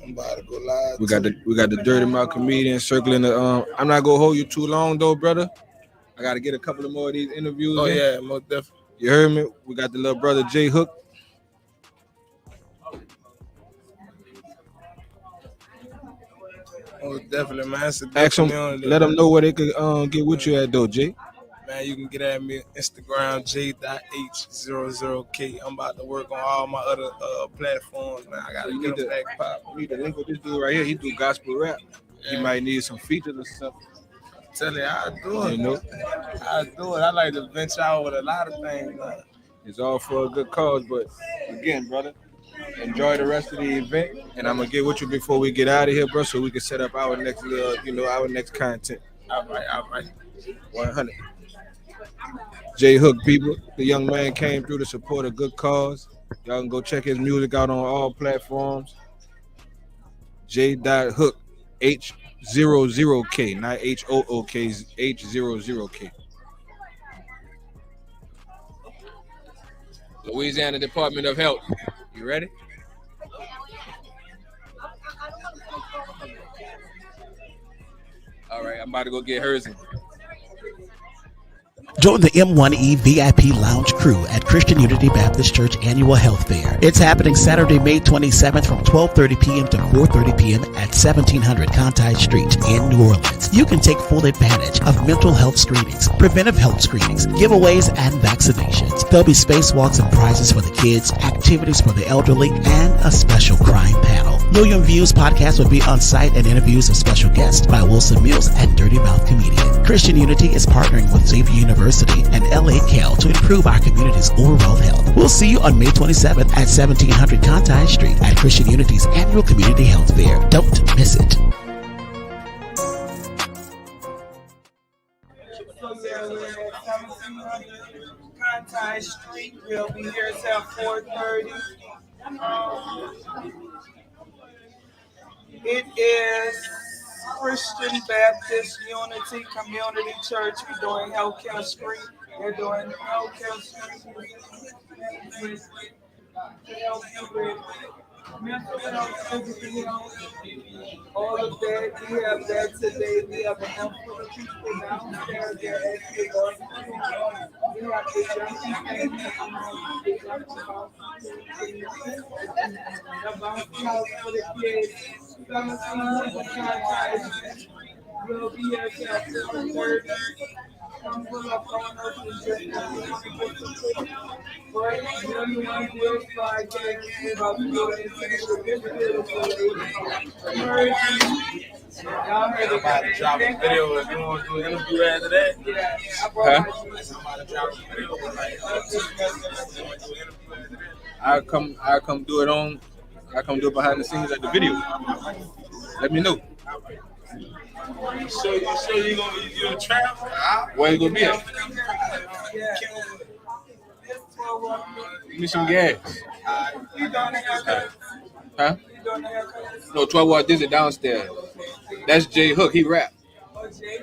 I'm about to go live. We got the Dirty Mouth comedian circling the I'm not gonna hold you too long though, brother. I gotta get a couple of more of these interviews. Oh in. yeah, most definitely. You heard me? We got the little brother J Hook. Oh, definitely, man. It's a good Ask them, community. let them know where they could get with you at though, Jay. Man, you can get at me on Instagram, j.h00k. I'm about to work on all my other platforms, man. I gotta get them back pop. You need to link with this dude right here. He do gospel rap. Yeah. He might need some features or something. Tell you, I do it. You know, I do it. I like to venture out with a lot of things, man. it's all for a good cause. But again, brother, enjoy the rest of the event, and I'm gonna get with you before we get out of here, bro, so we can set up our next our next content. All right. 100. J Hook, people. The young man came through to support a good cause. Y'all can go check his music out on all platforms. J.Hook, H00K, not HOOK, H00K. Louisiana Department of Health. You ready? All right, I'm about to go get hers in. Join the M1E VIP Lounge crew at Christian Unity Baptist Church Annual Health Fair. It's happening Saturday, May 27th from 12:30 p.m. to 4:30 p.m. at 1700 Conti Street in New Orleans. You can take full advantage of mental health screenings, preventive health screenings, giveaways, and vaccinations. There'll be spacewalks and prizes for the kids, activities for the elderly, and a special crime panel. Million Views Podcast will be on site and interviews of special guests by Wilson Mills and Dirty Mouth Comedian. Christian Unity is partnering with Xavier University and LA Cal to improve our community's overall health. We'll see you on May 27th at 1700 Conti Street at Christian Unity's annual community health fair. Don't miss it. So yeah, we're at 1700 Conti Street. We'll be here till 4:30. It is Christian Baptist Unity Community Church. We're doing healthcare screen. They're doing healthcare screen to help you with mental health, physical health, all of that. We have that today. We have a handful of people downstairs. They're actually going through. We have the junkie thing, the bounce house for the kids. 1700 Conti. We'll be here till 4:30. Come pull up on us and just get some food. But MillionViewzPodcast is about to go into this beautiful lady. Y'all heard it. About to drop a video if you want to do an interview after that. Yeah, I Huh? brought my I'm about to drop a video like I come do it behind the scenes at the video. Let me know. You sure you gonna travel? Where you gonna be at? Yeah. Give me some gas. You doing the haircut? Huh? You doing the haircut? No, 12 Watt Dizzy downstairs. That's J Hook. He rap. Oh, Jay.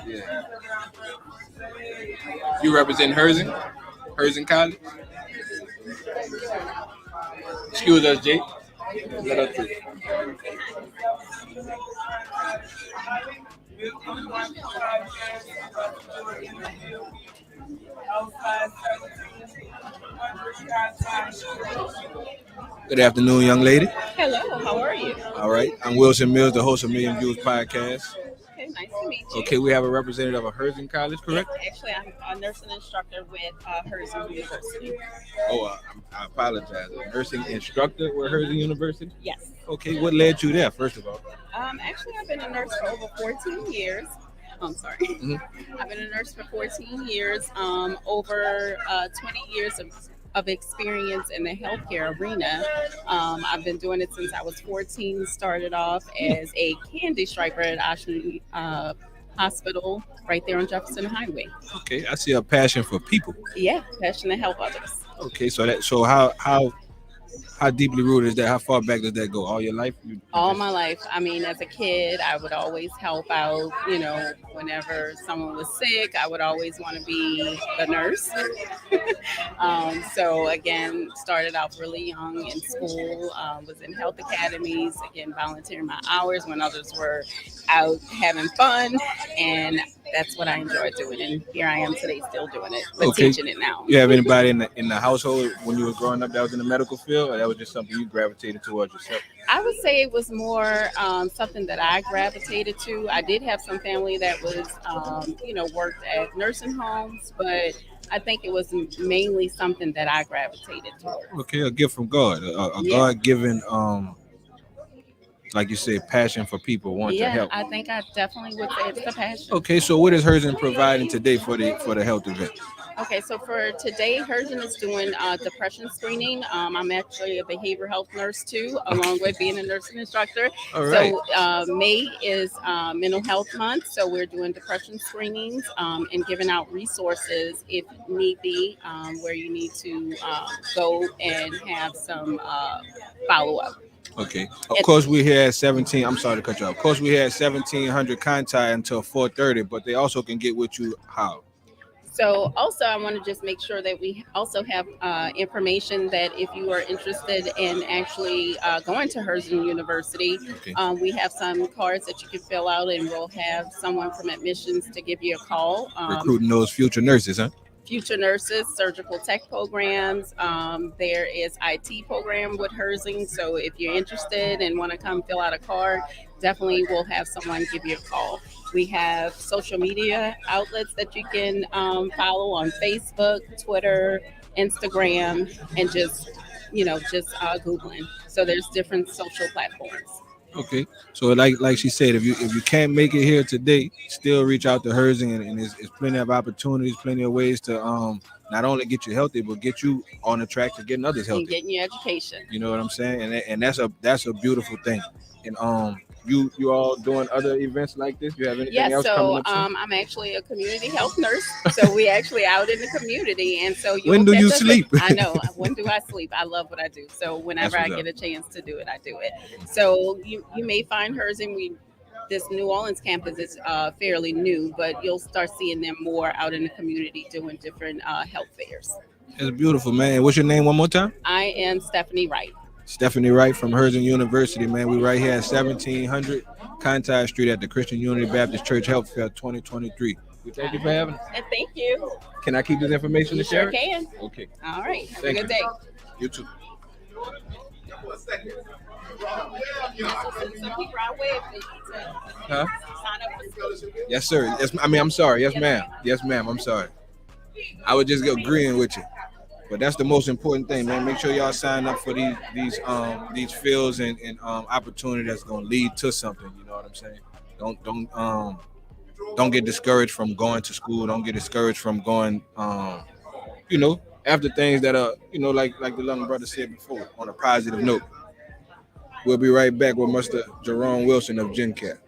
Yeah. You represent Herzing College. Excuse us, Jake. Let us through. Good afternoon, young lady. Hello, how are you? All right, I'm Wilson Mills, the host of Million Views Podcast. Okay, nice to meet you. Okay, we have a representative of Herzing College, correct? Yes, actually, I'm a nursing instructor with Herzing University. Oh, I apologize. A nursing instructor with Herzing University? Yes. Okay, what led you there, first of all? Actually, I've been a nurse for over 14 years. I'm sorry. Mm-hmm. I've been a nurse for 14 years, over 20 years of experience in the healthcare arena. I've been doing it since I was 14. Started off as a candy striper at Ocean Hospital right there on Jefferson Highway. Okay, I see a passion for people. Yeah, passion to help others. Okay, so how deeply rooted is that? How far back does that go? All your life? All my life. I mean, as a kid, I would always help out. You know, whenever someone was sick, I would always want to be the nurse. So again, started off really young in school. Was in health academies. Again, volunteering my hours when others were out having fun, and that's what I enjoy doing. And here I am today, still doing it, but teaching it now. You have anybody in the household when you were growing up that was in the medical field, or that was just something you gravitated towards yourself? I would say it was more something that I gravitated to. I did have some family that was, worked at nursing homes, but I think it was mainly something that I gravitated towards. Okay, a gift from God, a God-given, like you said, passion for people, want to help. I think I definitely would say it's the passion. Okay, so what is Herzing providing today for the health event? Okay, so for today, Herzing is doing depression screening. I'm actually a behavioral health nurse too, along with being a nursing instructor. All right. So May is Mental Health Month, so we're doing depression screenings and giving out resources if need be, where you need to go and have some follow-up. Okay. Of course, we here at 17. I'm sorry to cut you off. Of course, we had 1700 contact until 4:30, but they also can get with you how? So also, I want to just make sure that we also have information that if you are interested in actually going to Herzing University, we have some cards that you can fill out, and we'll have someone from admissions to give you a call. Recruiting those future nurses, huh? Future nurses, surgical tech programs. There is IT program with Herzing. So if you're interested and want to come fill out a card, definitely we'll have someone give you a call. We have social media outlets that you can follow on Facebook, Twitter, Instagram, and just Googling. So there's different social platforms. Okay, so like she said, if you can't make it here today, still reach out to Herzing, and there's plenty of opportunities, plenty of ways to not only get you healthy, but get you on the track to getting others healthy. And getting your education. You know what I'm saying? And that's a beautiful thing. And you all doing other events like this? You have anything else coming up? I'm actually a community health nurse, so we actually out in the community, and so when do you sleep? I know. When do I sleep? I love what I do, so whenever I get a chance to do it, I do it. So you may find Herzing. This New Orleans campus is fairly new, but you'll start seeing them more out in the community doing different health fairs. It's beautiful, man. What's your name one more time? I am Stephanie Wright. Stephanie Wright from Herzing University, man. We right here at 1700 Contact Street at the Christian Unity Baptist Church Health Fair 2023. We thank you for having us. And thank you. Can I keep this information to share? Sure can. Okay. All right. Have Thank a good you. day. You too. Huh? Yes, sir. Yes, I'm sorry. Yes, ma'am. Yes, ma'am. I'm sorry. I was just agreeing with you. But that's the most important thing, man. Make sure y'all sign up for these fields and opportunity that's gonna lead to something. You know what I'm saying? Don't get discouraged from going to school. Don't get discouraged from going, after things that are, like the young brother said before, on a positive note. We'll be right back with Mr. Jerome Wilson of GenCat.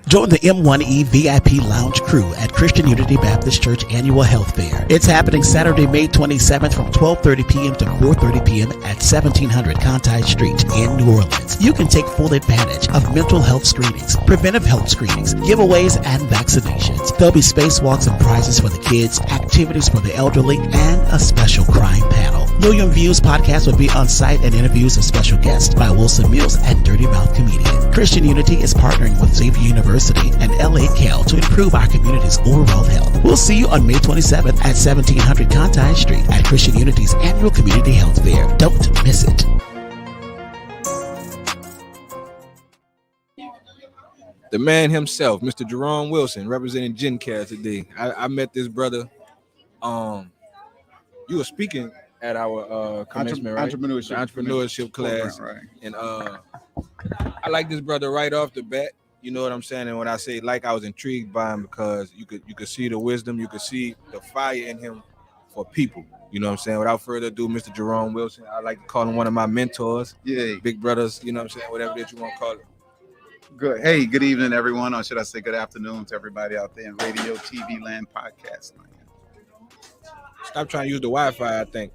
Join the M1E VIP Lounge crew at Christian Unity Baptist Church Annual Health Fair. It's happening Saturday, May 27th from 12:30 p.m. to 4:30 p.m. at 1700 Conti Street in New Orleans. You can take full advantage of mental health screenings, preventive health screenings, giveaways, and vaccinations. There'll be spacewalks and prizes for the kids, activities, activities for the elderly, and a special crime panel. Million Views Podcast will be on site and interviews of special guests by Wilson Mills and Dirty Mouth Comedian. Christian Unity is partnering with Xavier University and LA Cal to improve our community's overall health. We'll see you on May 27th at 1700 Conti Street at Christian Unity's annual community health fair. Don't miss it. The man himself, Mr. Jerome Wilson, representing GenCare today. I met this brother. You were speaking at our commencement, right? Entrepreneurship class, program, right? And I like this brother right off the bat. You know what I'm saying? And when I say like, I was intrigued by him because you could see the wisdom, you could see the fire in him for people. You know what I'm saying? Without further ado, Mr. Jerome Wilson, I like to call him one of my mentors. Yeah. Big brothers, you know what I'm saying? Whatever that you want to call it. Good. Hey, good evening, everyone. Or should I say good afternoon to everybody out there in radio, TV land, podcast land. Stop trying to use the Wi-Fi, I think.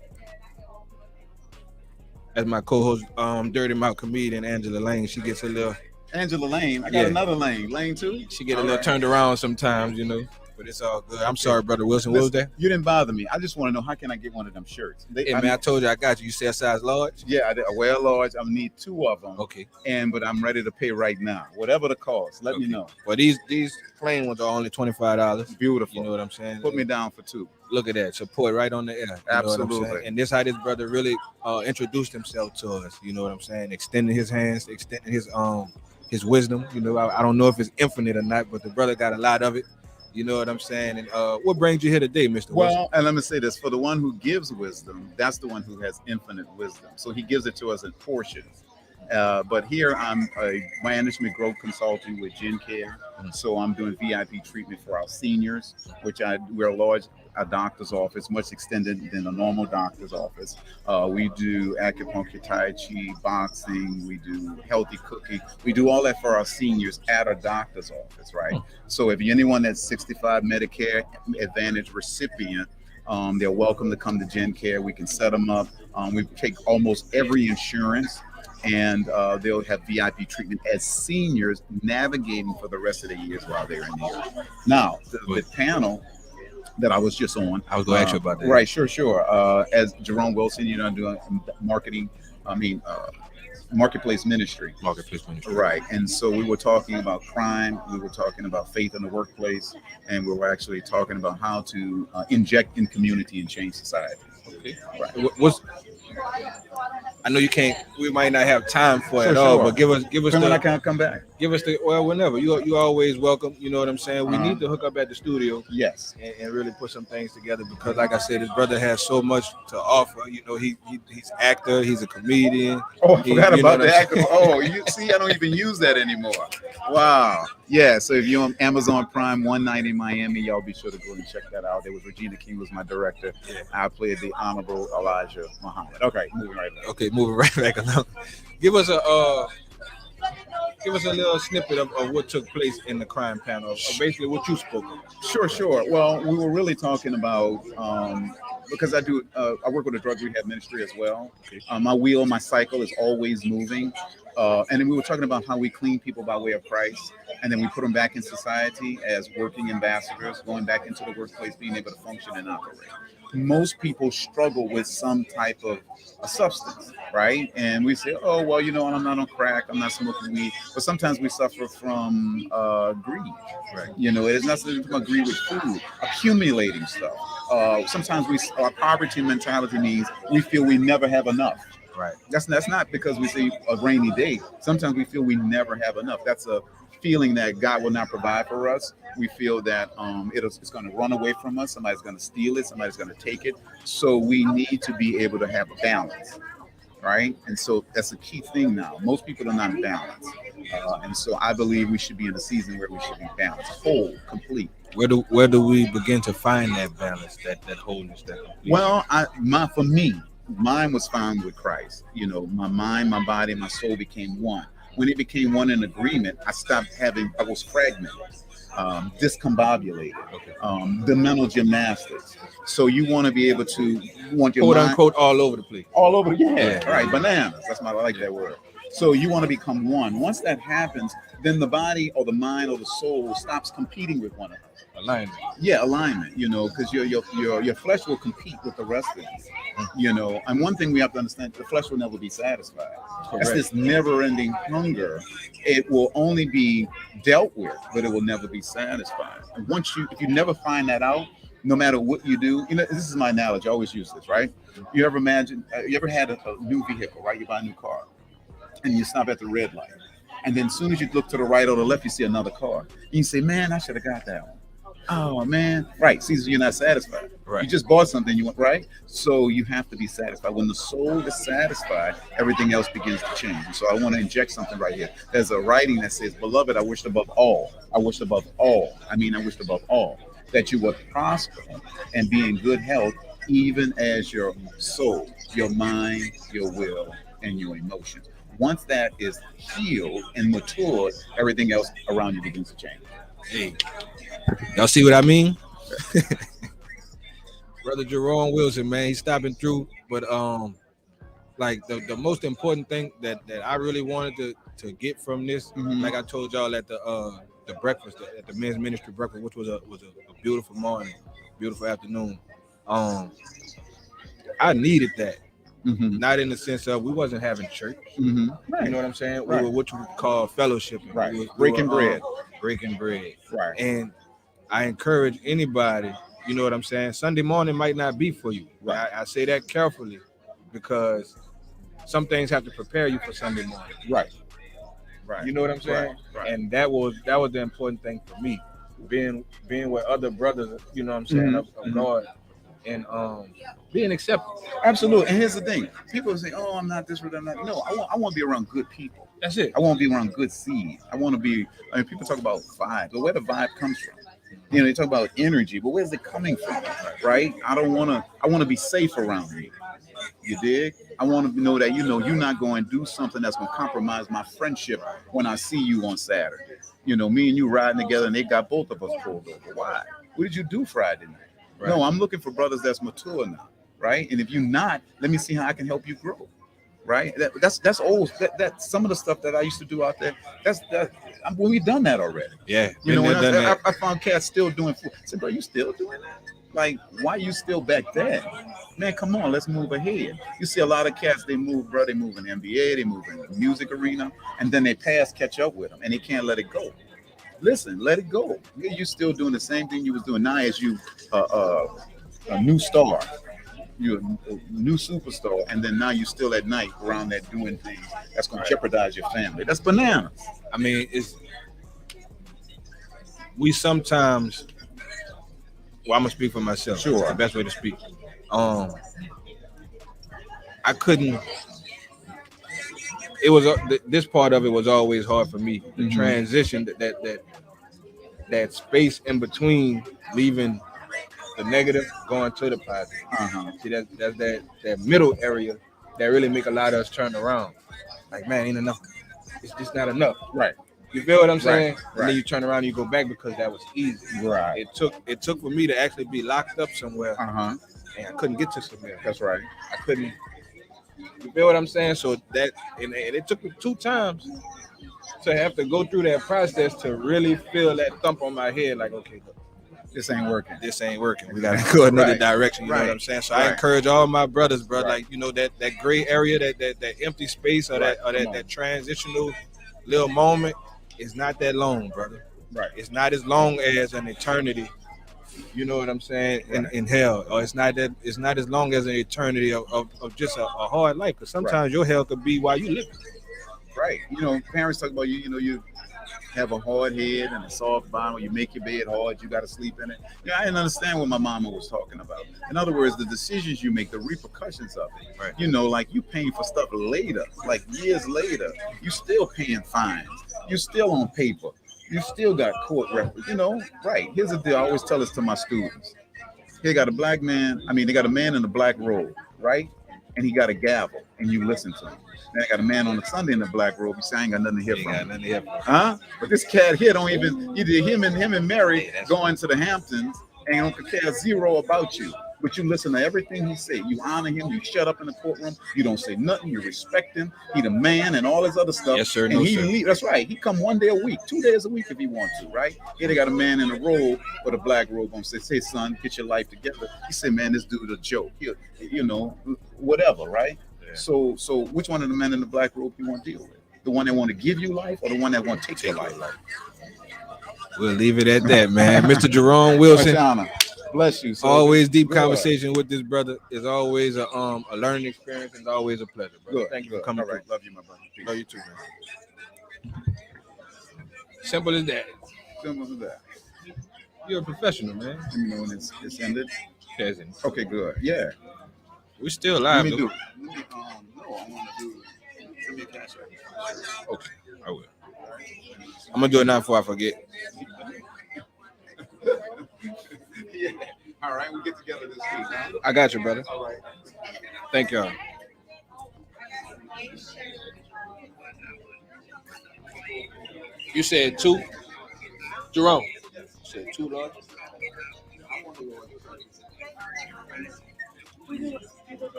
As my co-host, Dirty Mouth comedian Angela Lane, she gets a little... Angela Lane. I got another Lane. Lane 2? She get a little turned around sometimes, you know. But it's all good. I'm sorry, Brother Wilson. What was that? You didn't bother me. I just want to know, how can I get one of them shirts? Hey, man, I told you I got you. You said size large? Yeah, I wear large. I need 2 of them. Okay. But I'm ready to pay right now. Whatever the cost, let me know. Well, these plain ones are only $25. Beautiful. You know what I'm saying? Put me down for 2. Look at that. Support right on the air. You Absolutely. And this how this brother really introduced himself to us. You know what I'm saying? Extending his hands, extending his wisdom. You know, I don't know if it's infinite or not, but the brother got a lot of it. You know what I'm saying? And what brings you here today, Mr. Wilson? Well, and let me say this. For the one who gives wisdom, that's the one who has infinite wisdom. So he gives it to us in portions. But here I'm a management growth consultant with GenCare. So I'm doing VIP treatment for our seniors, which we're a doctor's office, much extended than a normal doctor's office. We do acupuncture, tai chi, boxing. We do healthy cooking. We do all that for our seniors at a doctor's office, right? So if you're anyone that's 65 Medicare Advantage recipient, they're welcome to come to GenCare. We can set them up. We take almost every insurance. And they'll have VIP treatment as seniors navigating for the rest of the years while they're in here. Now, the panel that I was just on. I was going to ask you about that. Right, sure. As Jerome Wilson, I'm doing marketplace ministry. Right. And so we were talking about crime. We were talking about faith in the workplace. And we were actually talking about how to inject in community and change society. Okay. Right. I know you can't. We might not have time for it all, but give us. When I can't come back. Give us whenever you always welcome. You know what I'm saying. We need to hook up at the studio. Yes. And really put some things together because, like I said, his brother has so much to offer. You know, he's actor. He's a comedian. Oh, I forgot about the actor. Oh, you see, I don't even use that anymore. Wow. Yeah. So if you're on Amazon Prime, 190 Miami, y'all be sure to go and check that out. There was Regina King was my director. Yeah. I played the Honorable Elijah Muhammad. Okay, moving right back along. Give us a little snippet of what took place in the crime panel, basically what you spoke of. Sure. Well, we were really talking about because I work with a drug rehab ministry as well. Okay. My cycle is always moving. And then we were talking about how we clean people by way of Christ, and then we put them back in society as working ambassadors, going back into the workplace, being able to function and operate. Most people struggle with some type of a substance, right? And we say, oh, well, I'm not on crack, I'm not smoking weed. But sometimes we suffer from greed, right? It is not something about greed with food, accumulating stuff. Sometimes our poverty mentality means we feel we never have enough. Right. That's not because we say a rainy day. Sometimes we feel we never have enough. That's a feeling that God will not provide for us. We feel that it's going to run away from us. Somebody's going to steal it. Somebody's going to take it. So we need to be able to have a balance, right? And so that's a key thing now. Most people are not balanced. And so I believe we should be in a season where we should be balanced, whole, complete. Where do we begin to find that balance, that wholeness, that complete? Well, for me, mine was found with Christ. My mind, my body, my soul became one. When it became one in agreement, I was fragmented, discombobulated, the mental gymnastics. So you want to be able to want your quote mind, unquote all over the place. All over, yeah. Right, bananas. I like that word. So you want to become one. Once that happens, then the body or the mind or the soul stops competing with one another. Alignment. Yeah, alignment. You know, because your flesh will compete with the rest of you. You know, and one thing we have to understand: the flesh will never be satisfied. That's this never-ending hunger. It will only be dealt with, but it will never be satisfied. And if you never find that out, no matter what you do, you know, this is my analogy. I always use this, right? You ever had a new vehicle, right? You buy a new car, and you stop at the red light, and then as soon as you look to the right or the left, you see another car, and you say, "Man, I should have got that one." Oh man, right? See, so you're not satisfied. Right. You just bought something you want, right? So you have to be satisfied. When the soul is satisfied, everything else begins to change. And so I want to inject something right here. There's a writing that says, "Beloved, I wished above all. I wished above all. I wished above all that you would prosper and be in good health, even as your soul, your mind, your will, and your emotions." Once that is healed and matured, everything else around you begins to change. Hey, y'all see what I mean? Brother Jerome Wilson, man, he's stopping through. But like the most important thing that I really wanted to get from this, like I told y'all at the breakfast, at the men's ministry breakfast, which was a beautiful morning, beautiful afternoon. I needed that. Not in the sense of we wasn't having church. Right. You know what I'm saying? We were what you would call fellowshipping. Right. We Breaking were, bread. Breaking bread. Right. And I encourage anybody, you know what I'm saying? Sunday morning might not be for you. Right. I say that carefully because some things have to prepare you for Sunday morning. Right. Right. You know what I'm saying? Right. And that was the important thing for me. Being with other brothers, you know what I'm saying, of God. And being accepted. Absolutely. And here's the thing: people say, "Oh, I'm not this, or I'm not." No, I want to be around good people. That's it. I want to be around good seed. I want to be. I mean, people talk about vibe, but where the vibe comes from? You know, they talk about energy, but where's it coming from? Right? I want to be safe around you. You dig? I want to know that you're not going to do something that's going to compromise my friendship when I see you on Saturday. You know, me and you riding together, and they got both of us pulled over. Why? What did you do Friday night? Right. No, I'm looking for brothers that's mature now, right? And if you're not, let me see how I can help you grow, right? That's old. That's some of the stuff that I used to do out there. We've done that already. Yeah, you know, I found cats still doing food. I said, "Bro, you still doing that? Like, why are you still back there? Man, come on, let's move ahead." You see a lot of cats, they move, bro. They move in the NBA, they move in the music arena, and then they catch up with them, and they can't let it go. Listen, let it go. You're still doing the same thing you was doing now as you a new star. You're a new superstar, and then now you're still at night around that doing things that's going to jeopardize your family. That's bananas. I mean, we sometimes. Well, I'm gonna speak for myself. Sure, that's the best way to speak. I couldn't. It was this part of it was always hard for me. The transition, that space in between leaving the negative, going to the positive. See, that's that middle area that really make a lot of us turn around. Like, man, ain't enough. It's just not enough. Right. You feel what I'm saying? Right. And then you turn around and you go back because that was easy. Right. It took for me to actually be locked up somewhere. And I couldn't get to somewhere. That's right. I couldn't. You feel what I'm saying? So that and it took me 2 times to have to go through that process to really feel that thump on my head. Like, okay, look, this ain't working. We gotta go another direction. You know what I'm saying? So I encourage all my brothers, bro. Like, you know, that gray area, that empty space, or that transitional little moment is not that long, brother. Right. It's not as long as an eternity. You know what I'm saying? In hell, or it's not as long as an eternity of just a hard life. Because sometimes your hell could be while you live. Right. You know, parents talk about you have a hard head and a soft bottom. You make your bed hard. You got to sleep in it. Yeah, I didn't understand what my mama was talking about. In other words, the decisions you make, the repercussions of it. Right. You know, like you paying for stuff later, like years later. You still paying fines. You still on paper. You still got court records, you know, right. Here's the deal. I always tell this to my students. They got a they got a man in a black robe, right? And he got a gavel, and you listen to him. Then I got a man on a Sunday in a black robe. You say, I ain't got nothing to hear from him. Huh? But this cat here don't even, either him and Mary going to the Hamptons and don't care zero about you. but you listen to everything he say. You honor him. You shut up in the courtroom. You don't say nothing. You respect him. He the man and all this other stuff. Yes, sir. And No, he sir. leave, that's right. He come 1 day a week, 2 days a week if he wants to, right? Here they got a man in a robe with a black robe on. Say, son, get your life together. He said, man, this dude a joke. You know, whatever, right? Yeah. So which one of the men in the black robe you want to deal with? The one that want to give you life or the one that want to take your life? We'll leave it at that, man. Mr. Jerome Wilson. Bless you. Sir. Always deep Good. conversation with this brother. Is always a learning experience and always a pleasure, brother. Good. Thank you for Good. coming All right. through. Love you, my brother. Peace. Love you too, man. Simple as that. Simple as that. You're a professional, man. Let me know when it's ended. Peasant. Okay, good. Yeah. We still Let live. me though. do. No, I want to do. Give me a cash app. Okay, I will. I'm gonna do it now before I forget. Yeah. All right, we get together this week. Huh? I got you, brother. All right. Thank y'all. You said 2, Jerome. You said 2, Lord.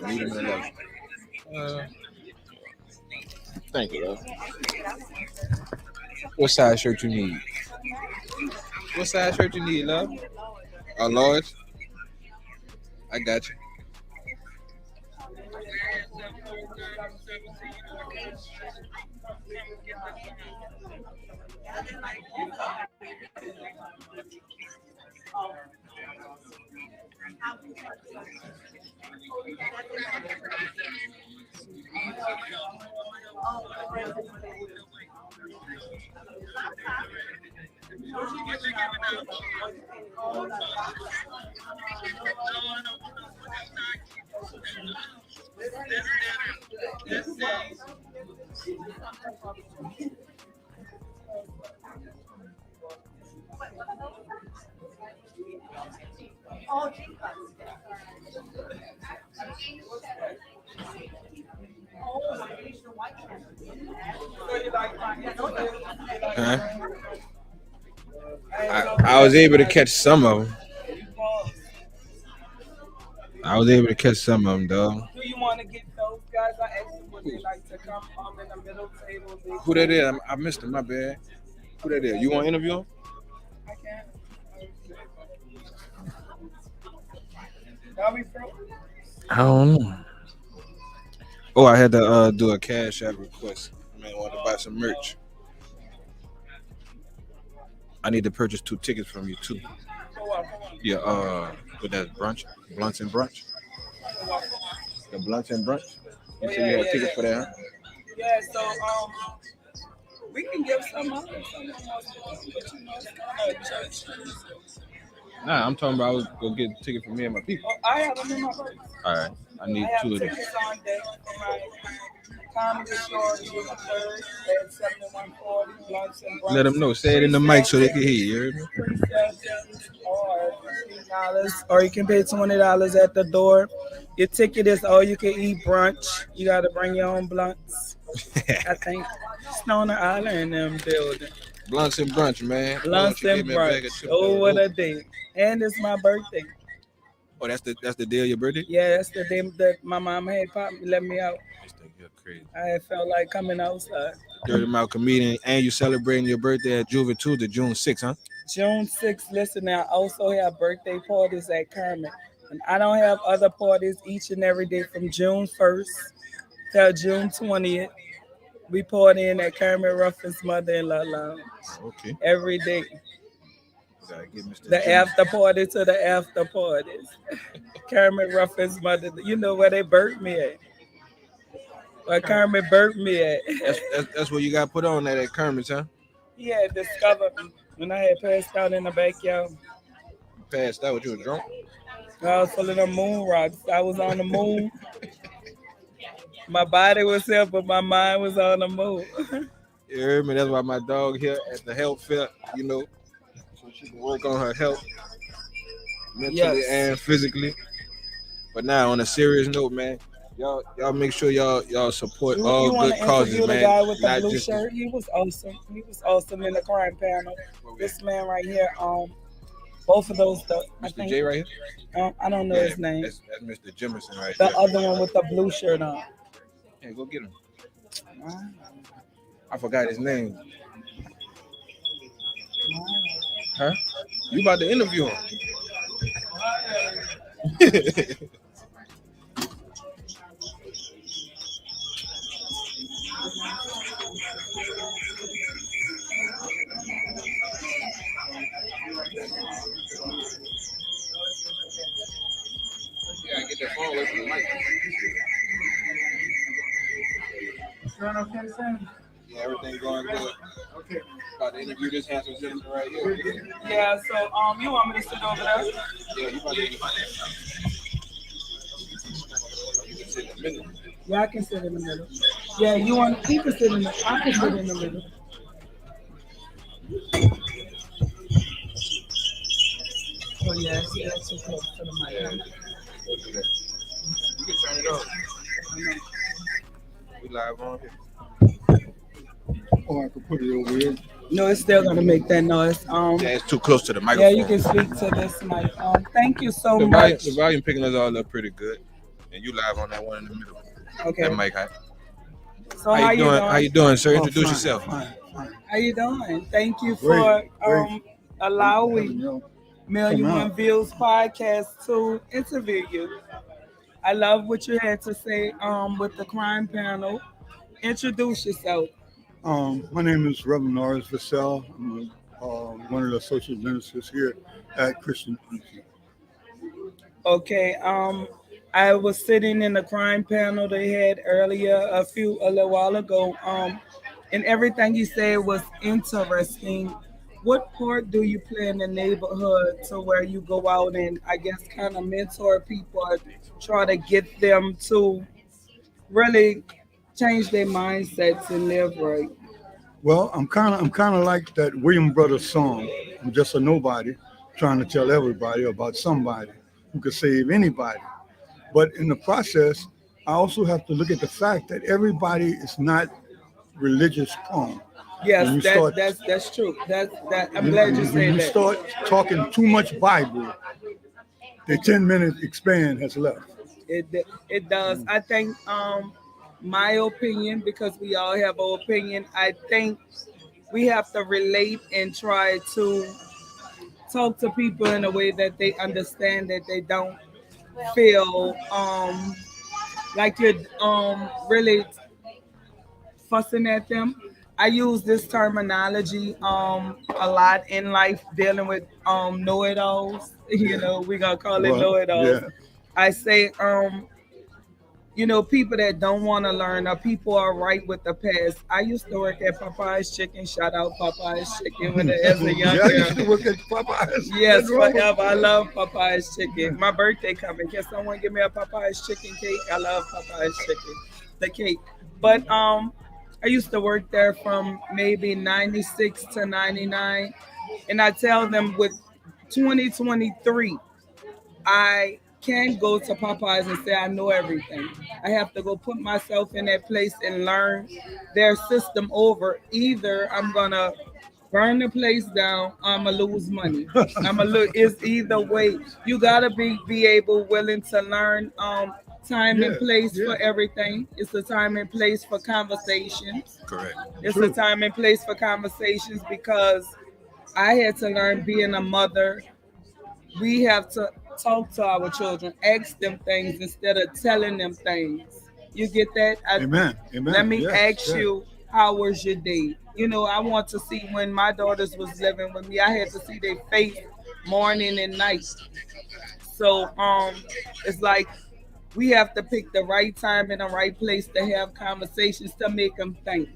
Medium and large. Thank you, love. What size shirt you need? What size shirt you need, love? A large? I got you. Huh? I was able to catch some of them. I was able to catch some of them, dog. Do you want to get those guys? I asked them would they like to come in the middle table. Who that is? I missed him. My bad. Who that is? You want to interview him? I can't. Y'all be from? I don't know. Oh, I had to do a cash app request. Man, I wanted to buy some merch. I need to purchase 2 tickets from you too. Yeah, with that brunch, blunts and brunch. The blunts and brunch. You said you had tickets for that, huh? Yeah, so we can give some up. Nah, I'm talking about I was gonna get a ticket for me and my people. I have them in my purse. All right, I need I 2 have of them. tickets on deck for my comedy show June 3rd at 7140 Blunts and Brunch. Let them know. Say it in the mic so they can hear you. You heard me? Or $15, or you can pay $20 at the door. Your ticket is all you can eat brunch. You got to bring your own blunts. I think Stoner Island in them building. Blunts and brunch, man. Blunts and brunch. Oh, what a day! And it's my birthday. Oh, that's the day of your birthday? Yeah, that's the day that my mom had popped me, let me out. You're crazy. I had felt like coming outside. Dirty Mouth comedian, and you celebrating your birthday at Juventude to June 6th, huh? June 6th, listen, I also have birthday parties at Kermit. And I don't have other parties each and every day from June 1st till June 20th. We party in at Kermit Ruffin's mother-in-law lounge. Okay. Every day. Gotta get Mr. The Jim. after party to the after parties. Kermit Ruffin's mother, you know where they burnt me at. Where Kermit burnt me at. That's what you got put on that at Kermit's, huh? He had discovered me when I had passed out in the backyard. You passed out, you was drunk? I was full of the moon rocks. I was on the moon. My body was here, but my mind was on the moon. You heard me? That's why my dog here at the health fair, you know, so she can work on her health mentally and physically. But now, on a serious note, man, y'all make sure y'all support all good causes, man. The guy with the Not blue just shirt? He was awesome. He was awesome in the crime panel. This man right here, Both of those, though, I Mr. think. J right here. I don't know Yeah, his name. that's Mr. Jimerson right The there. other one with the blue shirt on. Hey, go get him. I forgot his name. Huh? You about to interview him? Yeah, get that phone away from the mic. Doing okay, Sam? Yeah, everything going good. Okay. About to interview this handsome gentleman right here. Yeah, so you want me to sit over there? Yeah, you about to interview. You can sit in the middle. Yeah, I can sit in the middle. Yeah, he can sit in the, I can sit in the middle. Oh yeah, see, that's too close to the mic. Yeah, go do that. You can turn it off. We live on here. Oh, I could put it over here. No, it's still gonna make that noise. Yeah, it's too close to the Yeah, microphone. you can speak to this mic. Thank you so The much. volume picking us all up pretty good. And you live on that one in the middle. Okay. That mic high. So How you doing? How you doing, sir? Oh, Introduce fine, yourself. Fine, fine. How you doing? Thank you for Great. allowing Million Come One out. Views podcast to interview you. I love what you had to say with the crime panel. Introduce yourself. My name is Reverend Norris Vassell. I'm one of the associate ministers here at Christian Unity. Okay. I was sitting in the crime panel they had earlier a little while ago. And everything you said was interesting. What part do you play in the neighborhood to where you go out and I guess kind of mentor people, or try to get them to really change their mindsets and live right? Well, I'm kind of like that William Brothers song. I'm just a nobody trying to tell everybody about somebody who could save anybody. But in the process, I also have to look at the fact that everybody is not religious prone. Yes, When you that's true. I'm glad you when said you that. start talking too much Bible, the 10-minute expand has left. It does. I think my opinion, because we all have an opinion, I think we have to relate and try to talk to people in a way that they understand, that they don't feel like you're really fussing at them. I use this terminology a lot in life, dealing with know-it-alls. You know, we're gonna call it Well, know-it-alls. yeah. I say people that don't want to learn, or people are right with the past. I used to work at Popeye's Chicken. Shout out Popeye's Chicken as a young Yeah, I girl. used to work at Popeyes. Yes, That's right. forever. I love Popeye's Chicken. My birthday coming. Can someone give me a Popeye's Chicken cake? I love Popeye's Chicken, the cake. But I used to work there from maybe 96 to 99. And I tell them with 2023, I can't go to Popeyes and say I know everything. I have to go put myself in that place and learn their system over. Either I'm gonna burn the place down, or I'm gonna lose money. It's either way. You gotta be able, willing to learn time and place for everything. It's a time and place for conversations. Correct. It's a time and place for conversations, because I had to learn being a mother. We have to talk to our children, ask them things instead of telling them things. You get that? Amen. Amen. Let me Yes, ask yes. you, how was your day? I want to see, when my daughters was living with me, I had to see their face morning and night. So it's like we have to pick the right time and the right place to have conversations to make them think.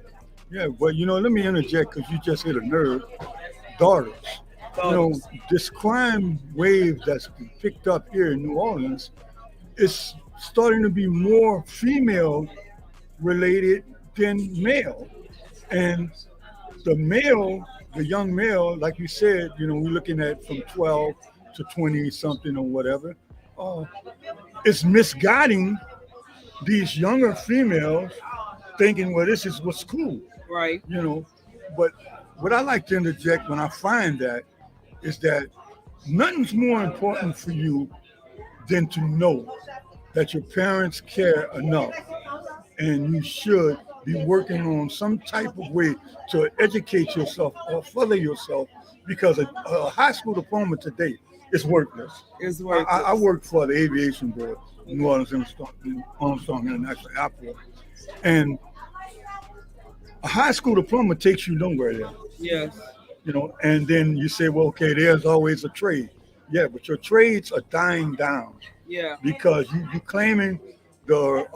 Yeah, well, let me interject because you just hit a nerve. Daughters. This crime wave that's been picked up here in New Orleans is starting to be more female related than male. And the young male, like you said, we're looking at from 12 to 20 something or whatever. It's misguiding these younger females thinking, well, this is what's cool. Right. But what I like to interject when I find that is that nothing's more important for you than to know that your parents care enough, and you should be working on some type of way to educate yourself or further yourself, because a high school diploma today is worthless. It's worth I work for the aviation board, New Orleans Armstrong International Airport, and a high school diploma takes you nowhere there. Yes. You know, and then you say, well, okay, there's always a trade. Yeah, but your trades are dying down. Yeah. Because you claiming the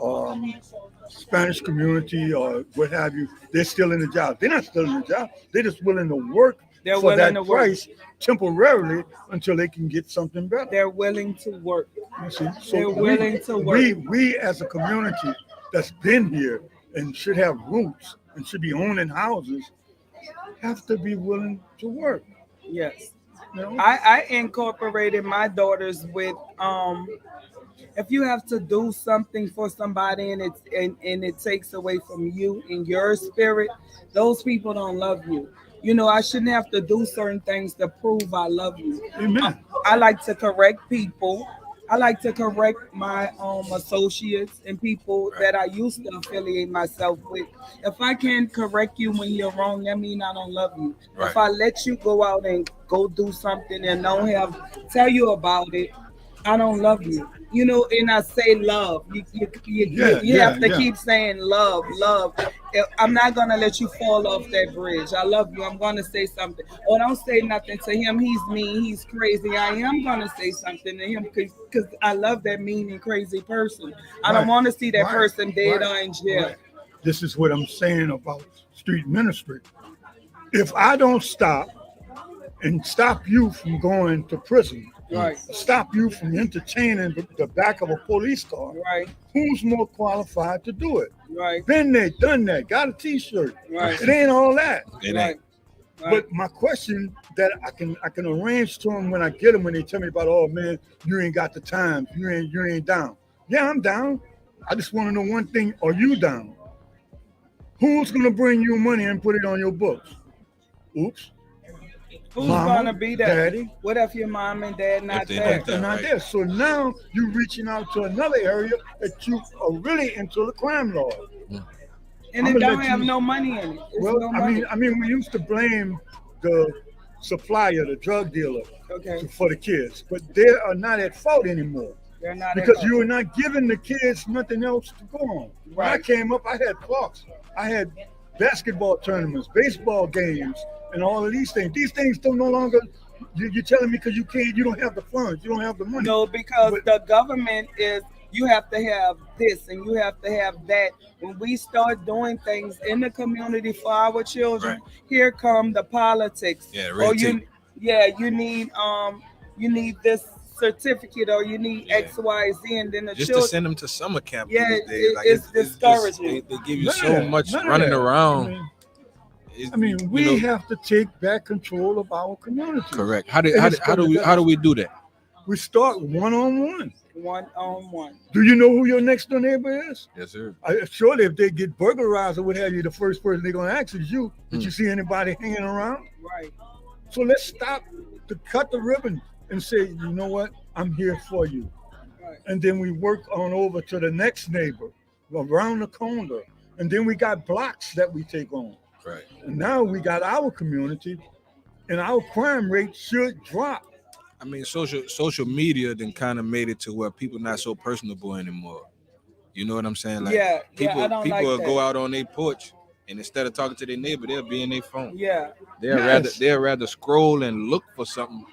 Spanish community or what have you, they're still in the job. They're not still in the job. They're just willing to work for that price temporarily until they can get something better. They're willing to work. You see? So they're willing to work. We as a community that's been here and should have roots and should be owning houses have to be willing to work. Yes. You know? I incorporated my daughters with if you have to do something for somebody and it takes away from you and your spirit, those people don't love you. You know, I shouldn't have to do certain things to prove I love you. Amen. I like to correct people. I like to correct my associates and people that I used to affiliate myself with. If I can't correct you when you're wrong, that means I don't love you. Right. If I let you go out and go do something and don't tell you about it, I don't love you. You know, and I say love. You have to keep saying love. I'm not going to let you fall off that bridge. I love you. I'm going to say something. Or don't say nothing to him. He's mean. He's crazy. I am going to say something to him because I love that mean and crazy person. I don't want to see that person dead or in jail. Right. This is what I'm saying about street ministry. If I don't stop you from going to prison, right, stop you from entertaining the back of a police car, right, who's more qualified to do it? Right. Been there, done that, got a t-shirt. Right. It ain't all that. It ain't. Right. But my question that I can arrange to them when I get them, when they tell me about, oh man, you ain't got the time, you ain't down. Yeah, I'm down. I just want to know one thing: are you down? Who's gonna bring you money and put it on your books? Oops. Who's Mama, gonna be there? Daddy? What if your mom and dad not there? They're not there. So now you're reaching out to another area that you are really into the crime law. And it don't have no money in it. It's Well, no I money. mean, we used to blame the supplier, the drug dealer, for the kids, but they are not at fault anymore. They're not because at you fault. are not giving the kids nothing else to go on. When I Right. came up, I had parks, I had basketball tournaments, baseball games, and all of these things. These things don't no longer. You're telling me because you don't have the funds, you don't have the money. No, because the government is, you have to have this and you have to have that. When we start doing things in the community for our children, here come the politics. Yeah, or red tape. you need this certificate or you need X, Y, Z, and then the Just children. to send them to summer camp. Yeah, these days. Like, it's just- discouraging. they give you None so of that, much none of running that. around. I mean, we have to take back control of our community. Correct. How do we do that? We start one-on-one. One-on-one. Do you know who your next door neighbor is? Yes, sir. Surely if they get burglarized or what have you, the first person they're going to ask is you. Did you see anybody hanging around? Right. So let's stop to cut the ribbon and say, you know what? I'm here for you. Right. And then we work on over to the next neighbor around the corner. And then we got blocks that we take on. Right. And now we got our community and our crime rate should drop. I mean, social media then kind of made it to where people not so personable anymore. You know what I'm saying? Like people I don't like will that. go out on their porch and instead of talking to their neighbor, they'll be in their phone. Yeah. They'll rather scroll and look for something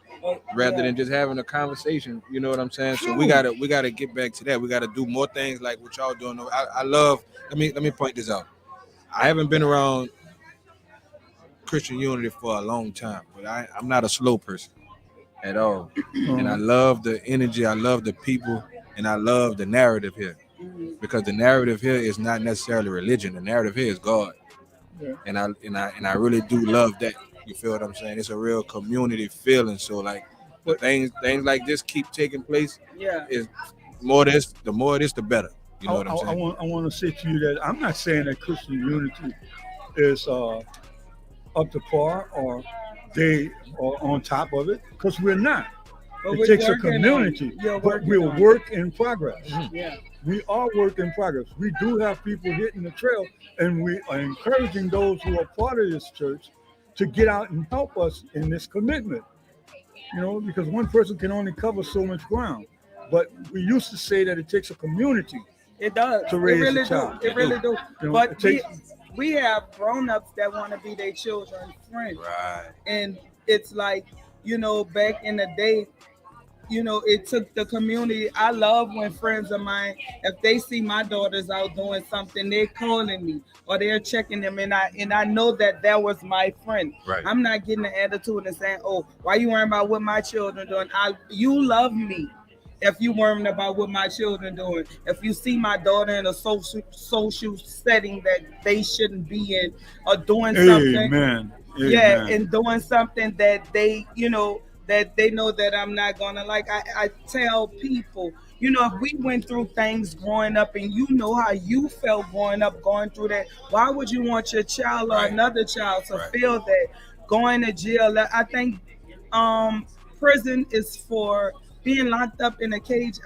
rather yeah. than just having a conversation. You know what I'm saying? So True. we gotta get back to that. We gotta do more things like what y'all doing. I love. Let me point this out. I haven't been around Christian Unity for a long time, but I'm not a slow person at all. And I love the energy, I love the people, and I love the narrative here. Because the narrative here is not necessarily religion. The narrative here is God. Yeah. And I really do love that. You feel what I'm saying? It's a real community feeling. So like things like this keep taking place. Yeah. Is more this, the more this, the better. You know what I'm saying? I want to say to you that I'm not saying that Christian Unity is up to par or they are on top of it, because we're not. But It we're takes a working on it. community, You're but working we're on it. work in progress. Yeah. We are work in progress. We do have people hitting the trail, and we are encouraging those who are part of this church to get out and help us in this commitment. You know, because one person can only cover so much ground. But we used to say that it takes a community It does. to raise it really a child. do. It really do. You know, But it takes, we have grown-ups that want to be their children's friends. Right. And it's like, back in the day, it took the community. I love when friends of mine, if they see my daughters out doing something, they're calling me or they're checking them, and I know that was my friend. Right. I'm not getting the attitude and saying, "Oh, why you worrying about what my children doing?" You love me if you worrying about what my children doing. If you see my daughter in a social setting that they shouldn't be in, or doing something, amen. yeah, Amen. and doing something that they, that they know that I'm not gonna like. I tell people, if we went through things growing up, and you know how you felt growing up, going through that, why would you want your child or another child to feel that? Going to jail, I think, prison is for being locked up in a cage.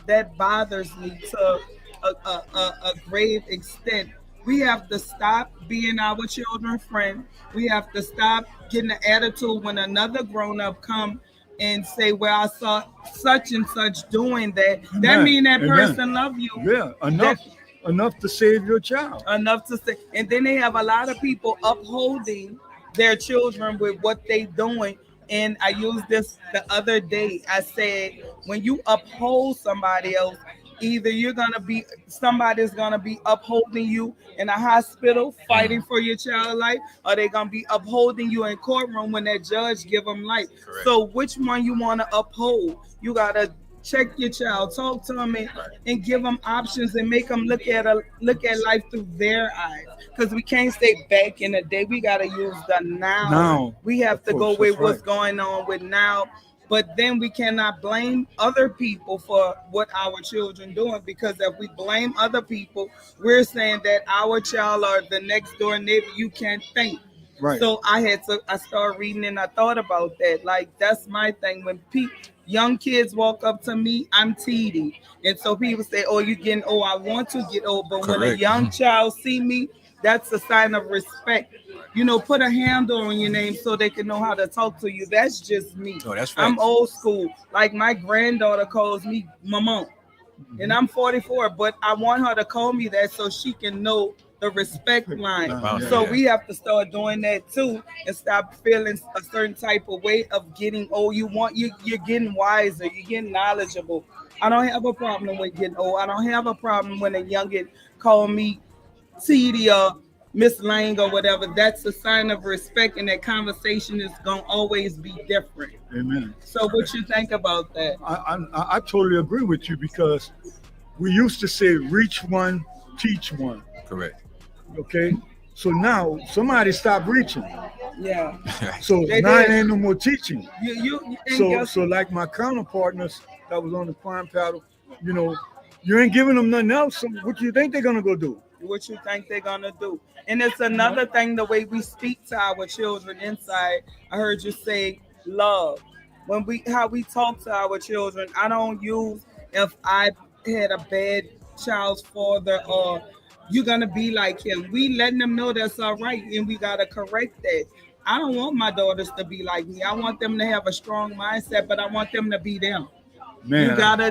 That bothers me to a grave extent. We have to stop being our children's friend. We have to stop getting the attitude when another grown up come and say, "Well, I saw such and such doing that." That Amen. mean that Amen. person love you. Yeah, enough to save your child. Enough to say. And then they have a lot of people upholding their children with what they doing. And I used this the other day. I said, when you uphold somebody else, either somebody's gonna be upholding you in a hospital fighting for your child life, or they're gonna be upholding you in courtroom when that judge give them life. Correct. So which one you want to uphold? You gotta check your child, talk to them, and give them options, and make them look at life through their eyes. Because we can't stay back in the day. We gotta use the now. We have to go with what's going on with now. But then we cannot blame other people for what our children doing, because if we blame other people, we're saying that our child or the next door neighbor, you can't think. Right. So I started reading, and I thought about that. Like, that's my thing. When young kids walk up to me, I'm teedy. And so people say, "Oh, you're getting old." I want to get old. But when a young child see me, that's a sign of respect. Put a handle on your name so they can know how to talk to you. That's just me. Oh, that's I'm facts. old school. Like, my granddaughter calls me Mama, and I'm 44, but I want her to call me that so she can know the respect line. So we have to start doing that too, and stop feeling a certain type of way of getting old. You're getting wiser, you're getting knowledgeable. I don't have a problem with getting old. I don't have a problem when a youngin call me TD or Miss Lang or whatever. That's a sign of respect, and that conversation is gonna always be different. Amen. So what you think about that? I totally agree with you, because we used to say reach one, teach one. Correct. Okay, so now somebody stopped reaching. Yeah. So They now it did. ain't no more teaching. You So like my counterpartners that was on the crime paddle, you ain't giving them nothing else. So what do you think they're gonna go do? what you think they're gonna do. And it's another thing, the way we speak to our children inside. I heard you say love. How we talk to our children. I don't use if I had a bad child's father or you're gonna be like him. We letting them know that's all right, and we gotta correct that. I don't want my daughters to be like me. I want them to have a strong mindset, but I want them to be them. Man,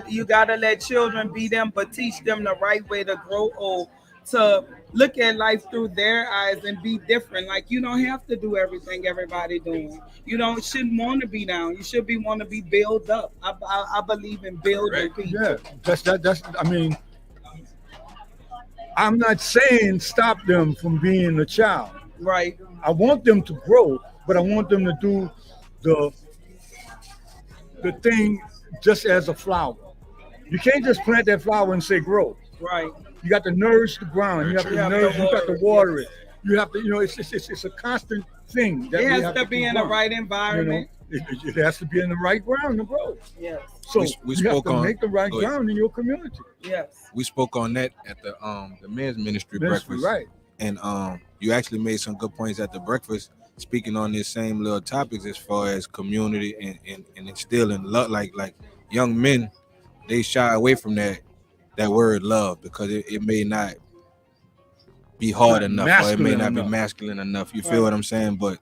You gotta let children be them, but teach them the right way to grow old, to look at life through their eyes and be different. Like, you don't have to do everything everybody doing. You shouldn't want to be down. You should want to be built up. I believe in building people. yeah, that's. I mean, I'm not saying stop them from being a child. Right. I want them to grow, but I want them to do the thing just as a flower. You can't just plant that flower and say grow. Right. You got to nourish the ground. You have to nourish. You got to water it. You have to. It's a constant thing. That It we has have to be in the grow. right environment. It has to be in the right ground to grow. Yes. So We you have spoke to on- make the right go ahead. ground in your community. Yes. We spoke on that at the men's ministry breakfast, Right. and you actually made some good points at the breakfast speaking on this same little topics as far as community and instilling love, like young men, they shy away from that word love because it may not be hard enough or it may masculine not be enough. masculine enough. You feel what I'm saying? But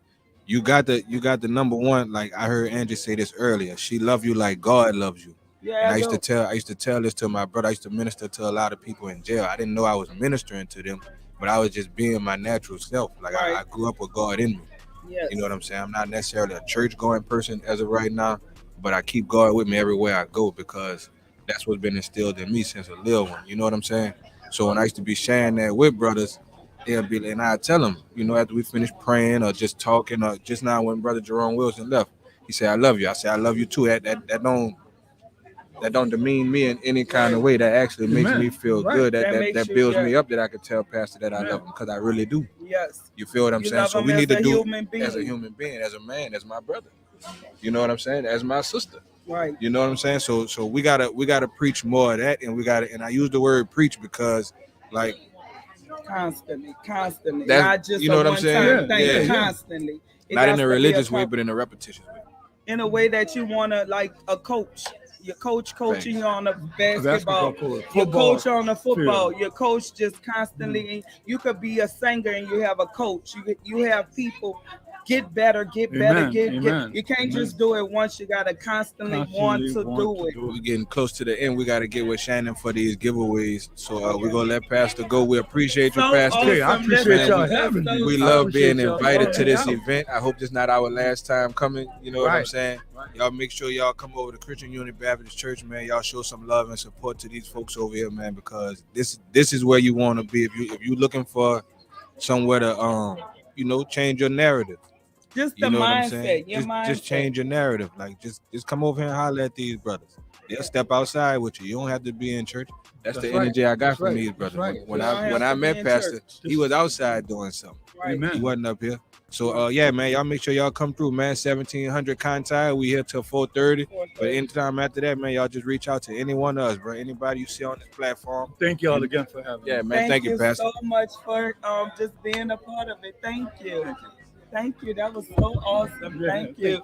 you got the number one. Like I heard Angie say this earlier. She love you like God loves you. Yeah, And I I used to do. tell this to my brother. I used to minister to a lot of people in jail. I didn't know I was ministering to them, but I was just being my natural self. Like Right. I grew up with God in me. Yes. You know what I'm saying? I'm not necessarily a church going person as of right now, but I keep God with me everywhere I go because that's what's been instilled in me since a little one. You know what I'm saying? So when I used to be sharing that with brothers, they'll be and I tell them, after we finish praying or just talking or just now when Brother Jerome Wilson left, he said, I love you. I said, I love you too. That don't demean me in any kind of way. That actually makes me Amen. feel Right. good. That That that, makes that you, builds yeah. me up. That I could tell Pastor that I Yeah. love him because I really do. Yes. You feel what I'm You saying? love So him we as need to a do human being. as a human being, as a man, as my brother. You know what I'm saying? As my sister. Right. You know what I'm saying? So we gotta preach more of that, and I use the word preach because like Constantly. that's Not just you a know what I'm one-time saying? thing. Yeah. Constantly. It Not in got a to be religious way, but in a repetitious way. in a way that you want to, like a coach. Your coach coaching you on the basketball, Basketball court, your football coach on the football, field. your coach just constantly. You could be a singer and you have a coach. You have people get better, Amen. get. Amen. You can't Amen. just do it once. You gotta constantly want to do it. We're getting close to the end. We got to get with Shannon for these giveaways. So we're going to let Pastor go. We appreciate you, So Pastor. Okay, I awesome. appreciate Man, y'all we- having me. We I love appreciate being y'all invited to calling me this out. event. I hope this is not our last time coming. You know what I'm Right. saying? Y'all make sure y'all come over to Christian Unity Baptist Church, man. Y'all show some love and support to these folks over here, man, because this is where you want to be. If you looking for somewhere to change your narrative. Just the You know what I'm saying? mindset. Your Just mindset. change your narrative. Like just come over here and holler at these brothers. They'll step outside with you. You don't have to be in church. That's the right. energy I got That's from right. these That's brothers. right. When You don't I have when I to be met in Pastor, church. he was outside doing something. Right. Amen. He wasn't up here. So yeah, man, y'all make sure y'all come through, man. 1700 Contact. We here till 4:30. But anytime after that, man, y'all just reach out to any one of us, bro. Anybody you see on this platform. Thank y'all again for having me. Yeah, man. Thank you, Pastor. so much for just being a part of it. Thank you. Thank you. That was so awesome. Yeah, Thank you.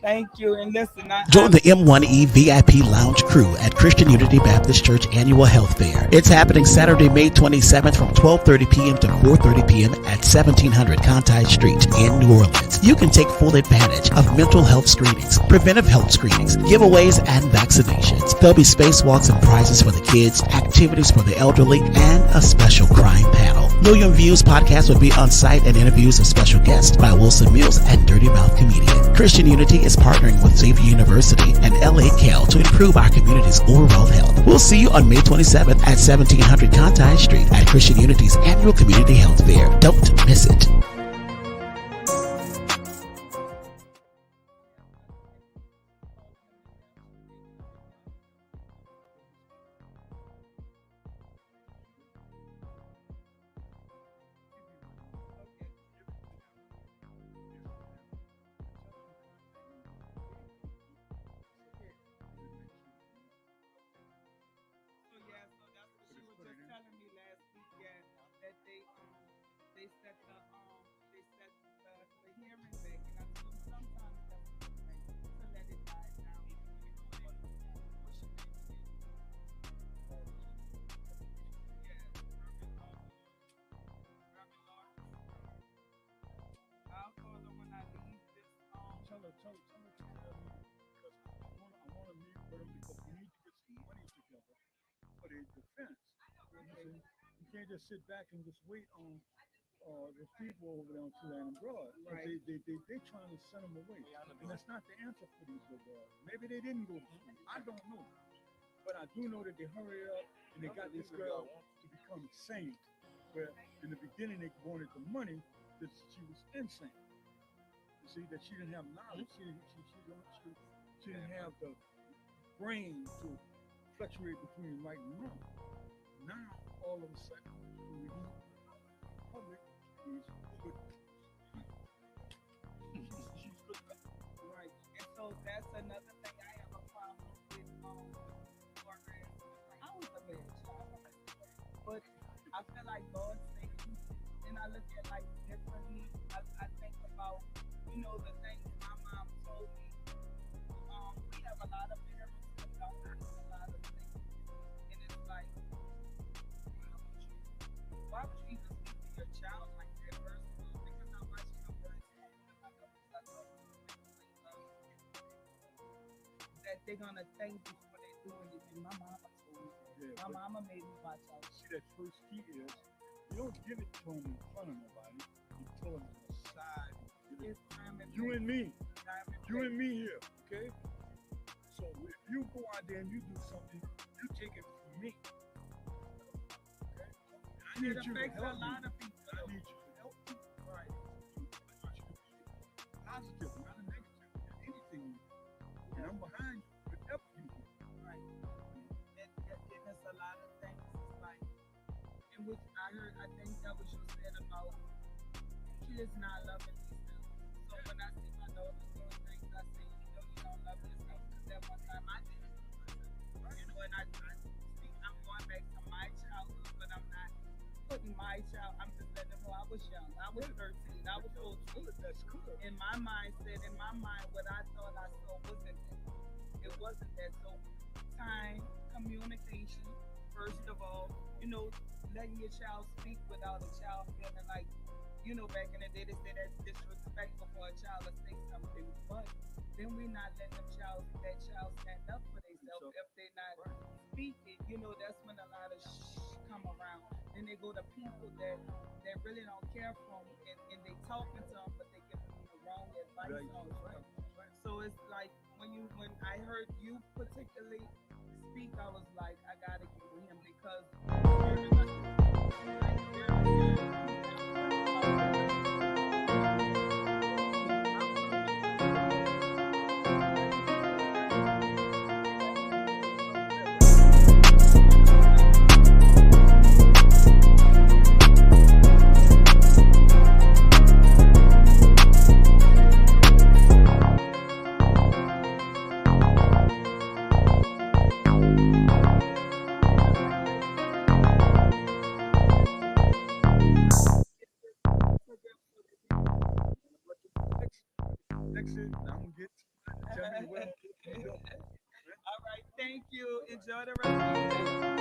Thank you. And listen, Join the M1E VIP Lounge crew at Christian Unity Baptist Church Annual Health Fair. It's happening Saturday, May 27th from 12:30 p.m. to 4:30 p.m. at 1700 Conti Street in New Orleans. You can take full advantage of mental health screenings, preventive health screenings, giveaways, and vaccinations. There'll be spacewalks and prizes for the kids, activities for the elderly, and a special crime panel. Million Views Podcast will be on site and interviews of special guests by Wilson Mills and Dirty Mouth Comedian. Christian Unity is partnering with Xavier University and LA Cal to improve our community's overall health. We'll see you on May 27th at 1700 Conti Street at Christian Unity's annual community health fair. Don't miss it. So yeah, so that's what she was just telling me last week. Yeah, that they set the hearing back, and I told them sometimes that's a good thing to let it die down. I'll call her when I leave this. Tell her to tell me because I want to meet with them because we need to get some money together for the defense. You can't just sit back and just wait on the people over there on Tulane and Broad. Right. They're trying to send them away. And that's not the answer for these little girls. Maybe they didn't go to school. I don't know. But I do know that they hurried up and they got this girl to become sane. Where in the beginning they wanted the money that she was insane. You see, that she didn't have knowledge. She didn't have the brain to fluctuate between right and wrong. Now, all of a sudden, when we do public, she's good. She's good. Right. And so that's another thing I have a problem with. Whereas I was a bad child, but I feel like God saved me, and I look at life differently. I think about you know, the things my mom told me. We have a lot of parents that don't do a lot of things, and it's like, why would you even speak to your child like that? First of all, because I watch very that they're gonna thank you for they doing it. And my mama told me. Yeah, My mama made me watch out. see, that first key is you don't give it to them in front of nobody. You tell them on the side. It's time and You place. and me. Time and You place. and me here, okay? So if you go out there and you do something, you take it from me. Okay? And I need It you to affects a help lot me. of people. I need you to help me. Right. I want you to be positive, not a negative. Anything you do. And I'm behind you. Whatever you do. Right. And it's a lot of things. It's like, in which I think that was you said about kids not loving themselves. So when I see my daughters doing things, I say, you know, you don't love yourself because at one time I didn't. You know, and I'm going back to my childhood, but I'm not putting my child. I'm just letting them know I was young. I was 13. I was 14. That's good. In my mindset, in my mind, what I thought I saw wasn't that. It wasn't that. So time, communication, first of all, you know, letting your child speak without a child feeling like, you know, back in the day they said that's disrespectful for a child to say something, but then we're not letting that child stand up for themselves if they're not speaking. You know, that's when a lot of come around. Then they go to people that really don't care for them, and they talking to them, but they give them the wrong advice on them. So it's like when I heard you particularly speak, I was like, I gotta get with him because Next is, I'm gonna get tell me what I'm doing. all right, thank you. Enjoy the rest of your day.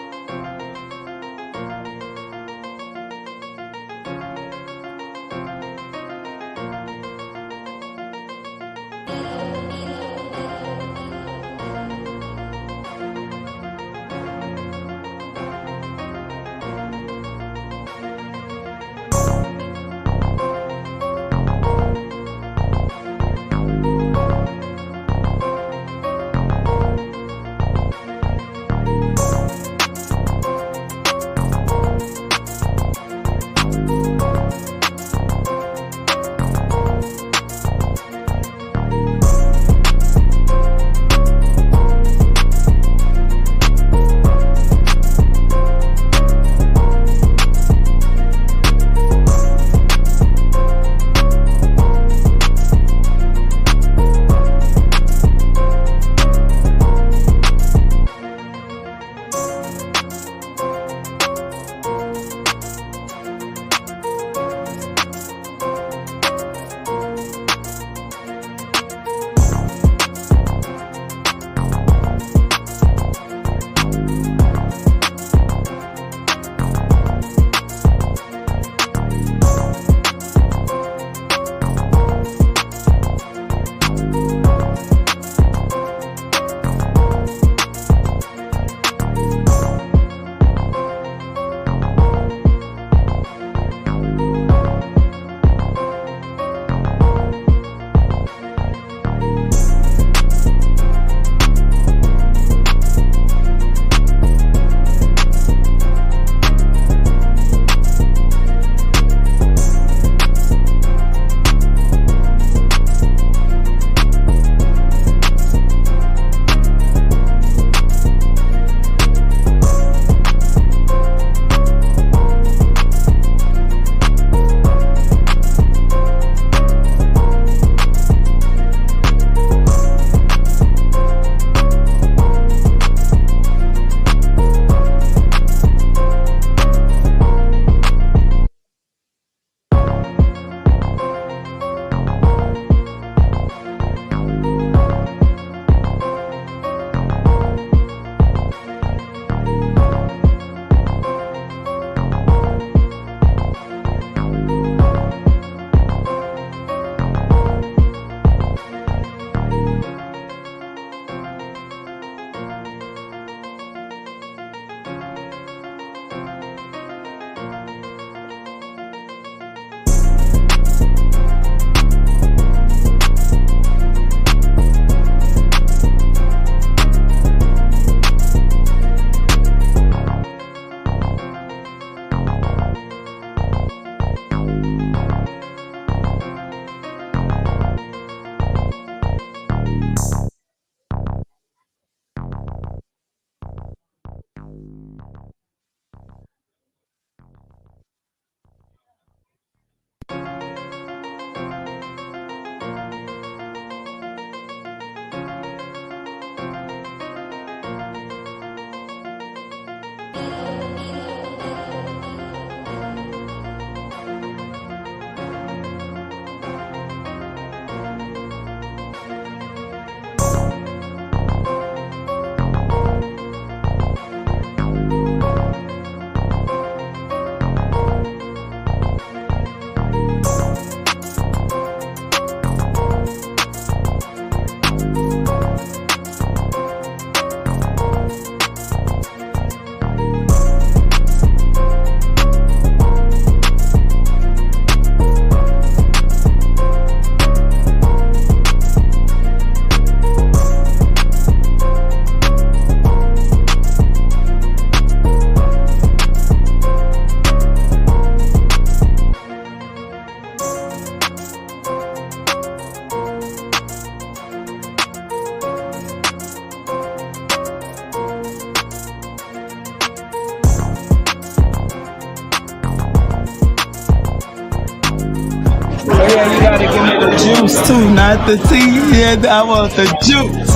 got the tea and I want the juice.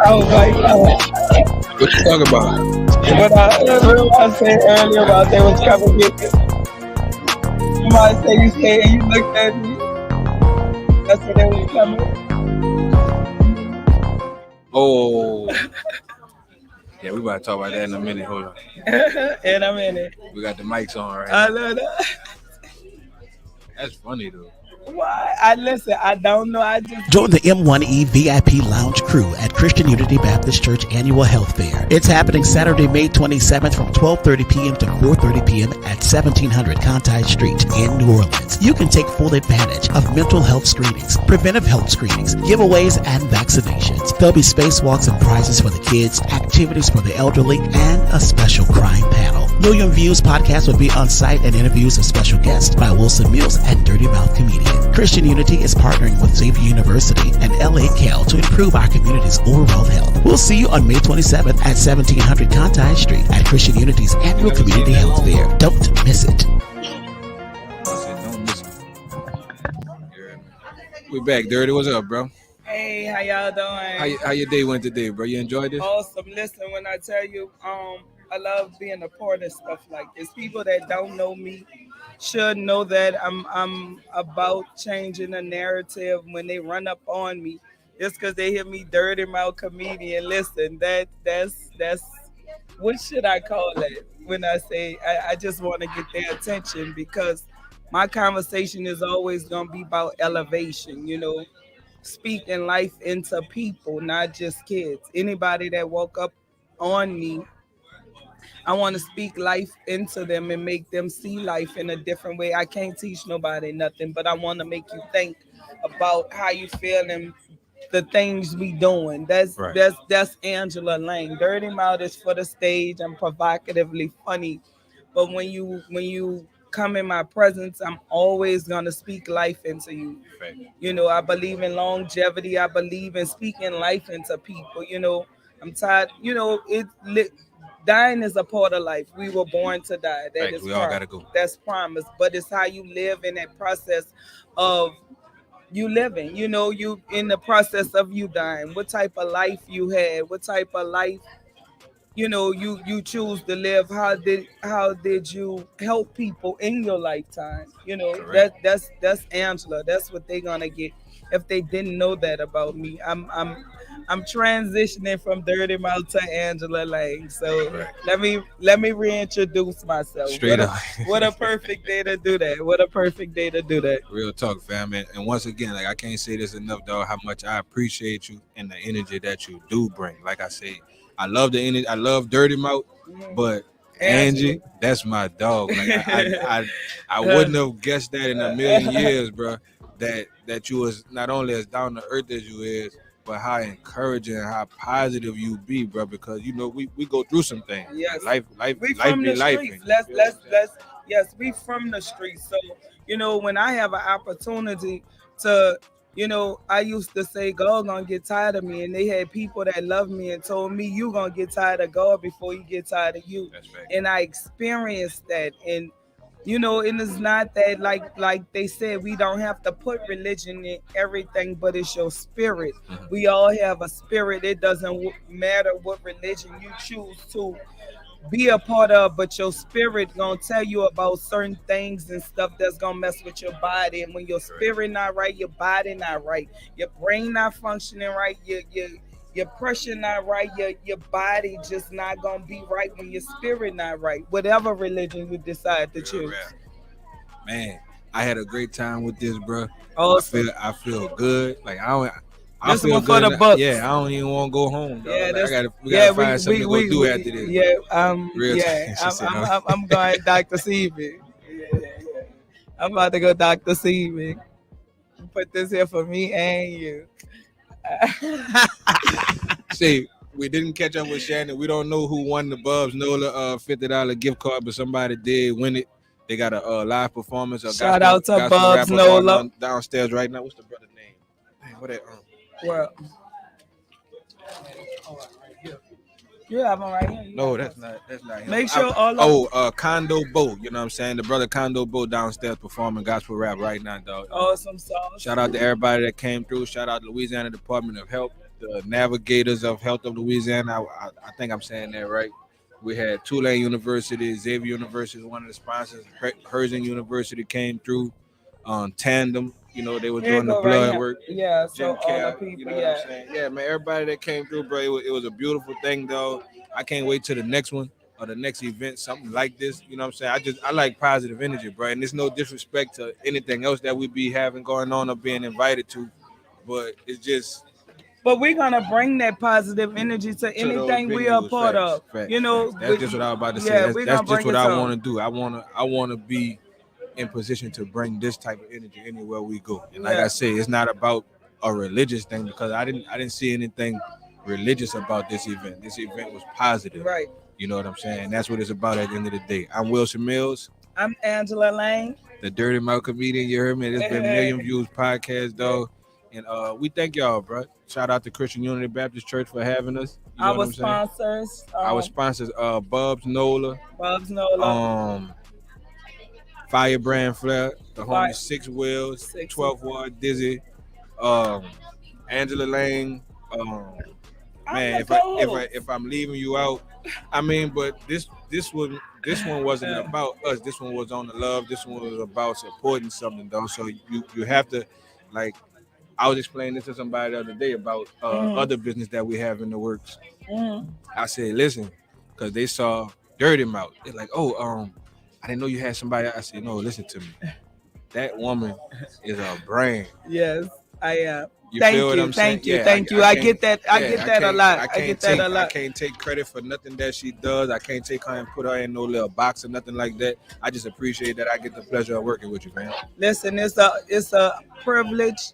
Oh my God. What you talking about? What I said earlier about they was coming get me. Somebody say you stay and you looked at me. That's what they was coming. Oh. Yeah, we about to talk about that in a minute. Hold on. In a minute. We got the mics on right I now. love that. That's funny though. Why? I don't know. I just Join the M1E VIP Lounge crew at Christian Unity Baptist Church Annual Health Fair. It's happening Saturday, May 27th from 12:30 p.m. to 4:30 p.m. at 1700 Conti Street in New Orleans. You can take full advantage of mental health screenings, preventive health screenings, giveaways, and vaccinations. There'll be spacewalks and prizes for the kids, activities for the elderly, and a special crime panel. Million Views Podcast will be on site and interviews of special guests by Wilson Mills and Dirty Mouth Comedian. Christian Unity is partnering with Xavier University and LA Cal to improve our community's overall health. We'll see you on May 27th at 1700 Conti Street at Christian Unity's annual community health fair. Don't miss it. Don't miss it. We back, Dirty. What's up, bro? Hey, how y'all doing? How your day went today, bro? You enjoyed this? Awesome. Listen, when I tell you, I love being a part of stuff like this. People that don't know me should know that I'm about changing the narrative when they run up on me. Just because they hear me Dirty Mouth Comedian. Listen, that's what should I call it when I say I just want to get their attention, because my conversation is always gonna be about elevation, speaking life into people, not just kids. Anybody that woke up on me, I want to speak life into them and make them see life in a different way. I can't teach nobody nothing, but I want to make you think about how you feel and the things we doing. That's Angela Lang. Dirty Mouth is for the stage. I'm provocatively funny, but when you come in my presence, I'm always gonna speak life into you. Right. I believe in longevity. I believe in speaking life into people. I'm tired. Dying is a part of life. We were born to die. That Right, is we all gotta go. That's promise. But it's how you live in that process of you living. You in the process of you dying. What type of life you had? What type of life you choose to live? How did you help people in your lifetime? Correct. That's Angela. That's what they're gonna get if they didn't know that about me. I'm transitioning from Dirty Mouth to Angela Lang. So Right. let me reintroduce myself. Straight up. What a perfect day to do that. What a perfect day to do that. Real talk, fam. And once again, I can't say this enough, dog, how much I appreciate you and the energy that you do bring. Like I say, I love the energy. I love Dirty Mouth, but Angie, that's my dog. Like I wouldn't have guessed that in a million years, bro. That you was not only as down to earth as you is, but how encouraging and how positive you be, bro. Because we go through some things. Yes. Life We life from be the life. streets. Yes, we from the streets. So when I have an opportunity to, I used to say God gonna get tired of me, and they had people that love me and told me you gonna get tired of God before you get tired of you. That's right. And I experienced that, and and it's not that like they said, we don't have to put religion in everything, but it's your spirit. Mm-hmm. We all have a spirit. It doesn't matter what religion you choose to be a part of, but your spirit gonna tell you about certain things and stuff that's gonna mess with your body. And when your spirit not right, your body not right, your brain not functioning right, your pressure not right, your body just not gonna be right when your spirit not right. Whatever religion you decide to choose. Man, I had a great time with this, bro. Awesome. I feel good. Like I This feel one for good. the Bucks. Yeah, I don't even want to go home, dog. Yeah, We gotta find something to go do after this. Yeah, Real yeah. talk. She said, I'm going Dr. Seaman. Yeah. I'm about to go Dr. Seaman. Put this here for me and you. See, we didn't catch up with Shannon. We don't know who won the Bubs Nola $50 gift card, but somebody did win it. They got a live performance. Shout out to Bubs Nola downstairs right now. What's the brother's name? Dang, what that? Well, You have them right here. You No, got that's those. not. That's not him. Make sure all of Condo Bo. You know what I'm saying? The brother Condo Bo downstairs performing gospel rap right now, dog. awesome sauce. Shout out to everybody that came through. Shout out to Louisiana Department of Health, the Navigators of Health of Louisiana. I think I'm saying that right. We had Tulane University, Xavier University, one of the sponsors. Herzing University came through. Tandem, you know, they were Here you doing the go right blood here. work. Yeah, so Jim all the Care, people, you know what yeah. I'm saying? Yeah, man, everybody that came through, bro, it was a beautiful thing, though. I can't wait till the next one or the next event, something like this. You know what I'm saying? I like positive energy, bro. And there's no disrespect to anything else that we be having going on or being invited to, but it's just But we're gonna bring that positive energy to to those anything we are venues. part Facts, of. facts, You know, facts. That's just what I was about to say. yeah, That's, we're that's gonna just bring what it I to 'em. want to do. I want to be in position to bring this type of energy anywhere we go. And like Yeah. I say, it's not about a religious thing because I didn't see anything religious about this event. This event was positive. Right. You know what I'm saying? That's what it's about at the end of the day. I'm Wilson Mills, I'm Angela Lane. the Dirty Mouth comedian. You heard me. This been Million Views Podcast, though. And we thank y'all, bro. Shout out to Christian Unity Baptist Church for having us. You know Our what I'm saying? sponsors. Our sponsors, Bubs Nola, Bob's Nola. Firebrand Flair, the Fire- homie Six Wheels, 6 12 Ward Dizzy, Angela Lane. Man, if I'm leaving you out, I mean, but this one wasn't about us. This one was on the love. This one was about supporting something, though. So you have to, like, I was explaining this to somebody the other day about other business that we have in the works. I said, listen, because they saw Dirty Mouth. They're like, I didn't know you had somebody. I said, no, listen to me. That woman is a brand. Yes, I am. You Thank feel what you, I'm saying? thank you, Yeah, thank you. I get that. I get that a lot. I get that a I lot. can't take credit for nothing that she does. I can't take her and put her in no little box or nothing like that. I just appreciate that I get the pleasure of working with you, man. Listen, it's a privilege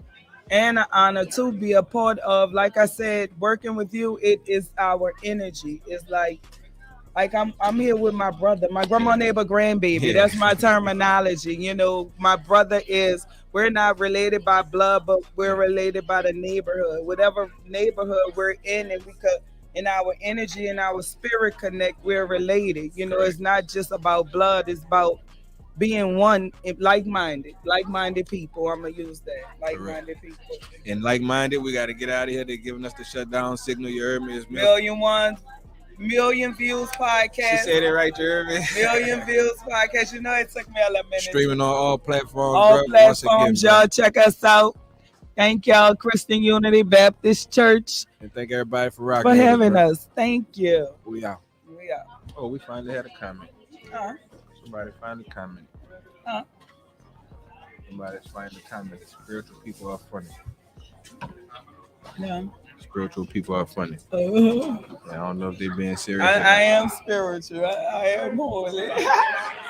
and an honor to be a part of. Like I said, working with you, it is our energy. It's like I'm here with my brother, my grandma neighbor grandbaby. Yeah. That's my terminology. You know, my brother we're not related by blood, but we're related by the neighborhood. Whatever neighborhood we're in, and we could in our energy and our spirit connect, we're related. You know, it's not just about blood, it's about being one, like-minded people. I'm gonna use that. Like-minded people. And like-minded, we got to get out of here. They're giving us the shutdown signal. You heard me? It's Million Views Podcast. She said it right, you heard me? Million Views Podcast. You know, it took me a minute. Streaming on all platforms. All bro. platforms, Once again, y'all check us out. Thank y'all, Christian Unity Baptist Church, and thank everybody for rocking. for with having bro. us. Thank you. We out. We out. Oh, we finally had a comment. Somebody finally commented. Somebody's finally commented. Spiritual people are funny. Yeah. Spiritual people are funny. I I don't know if they're being serious. am spiritual. I am holy.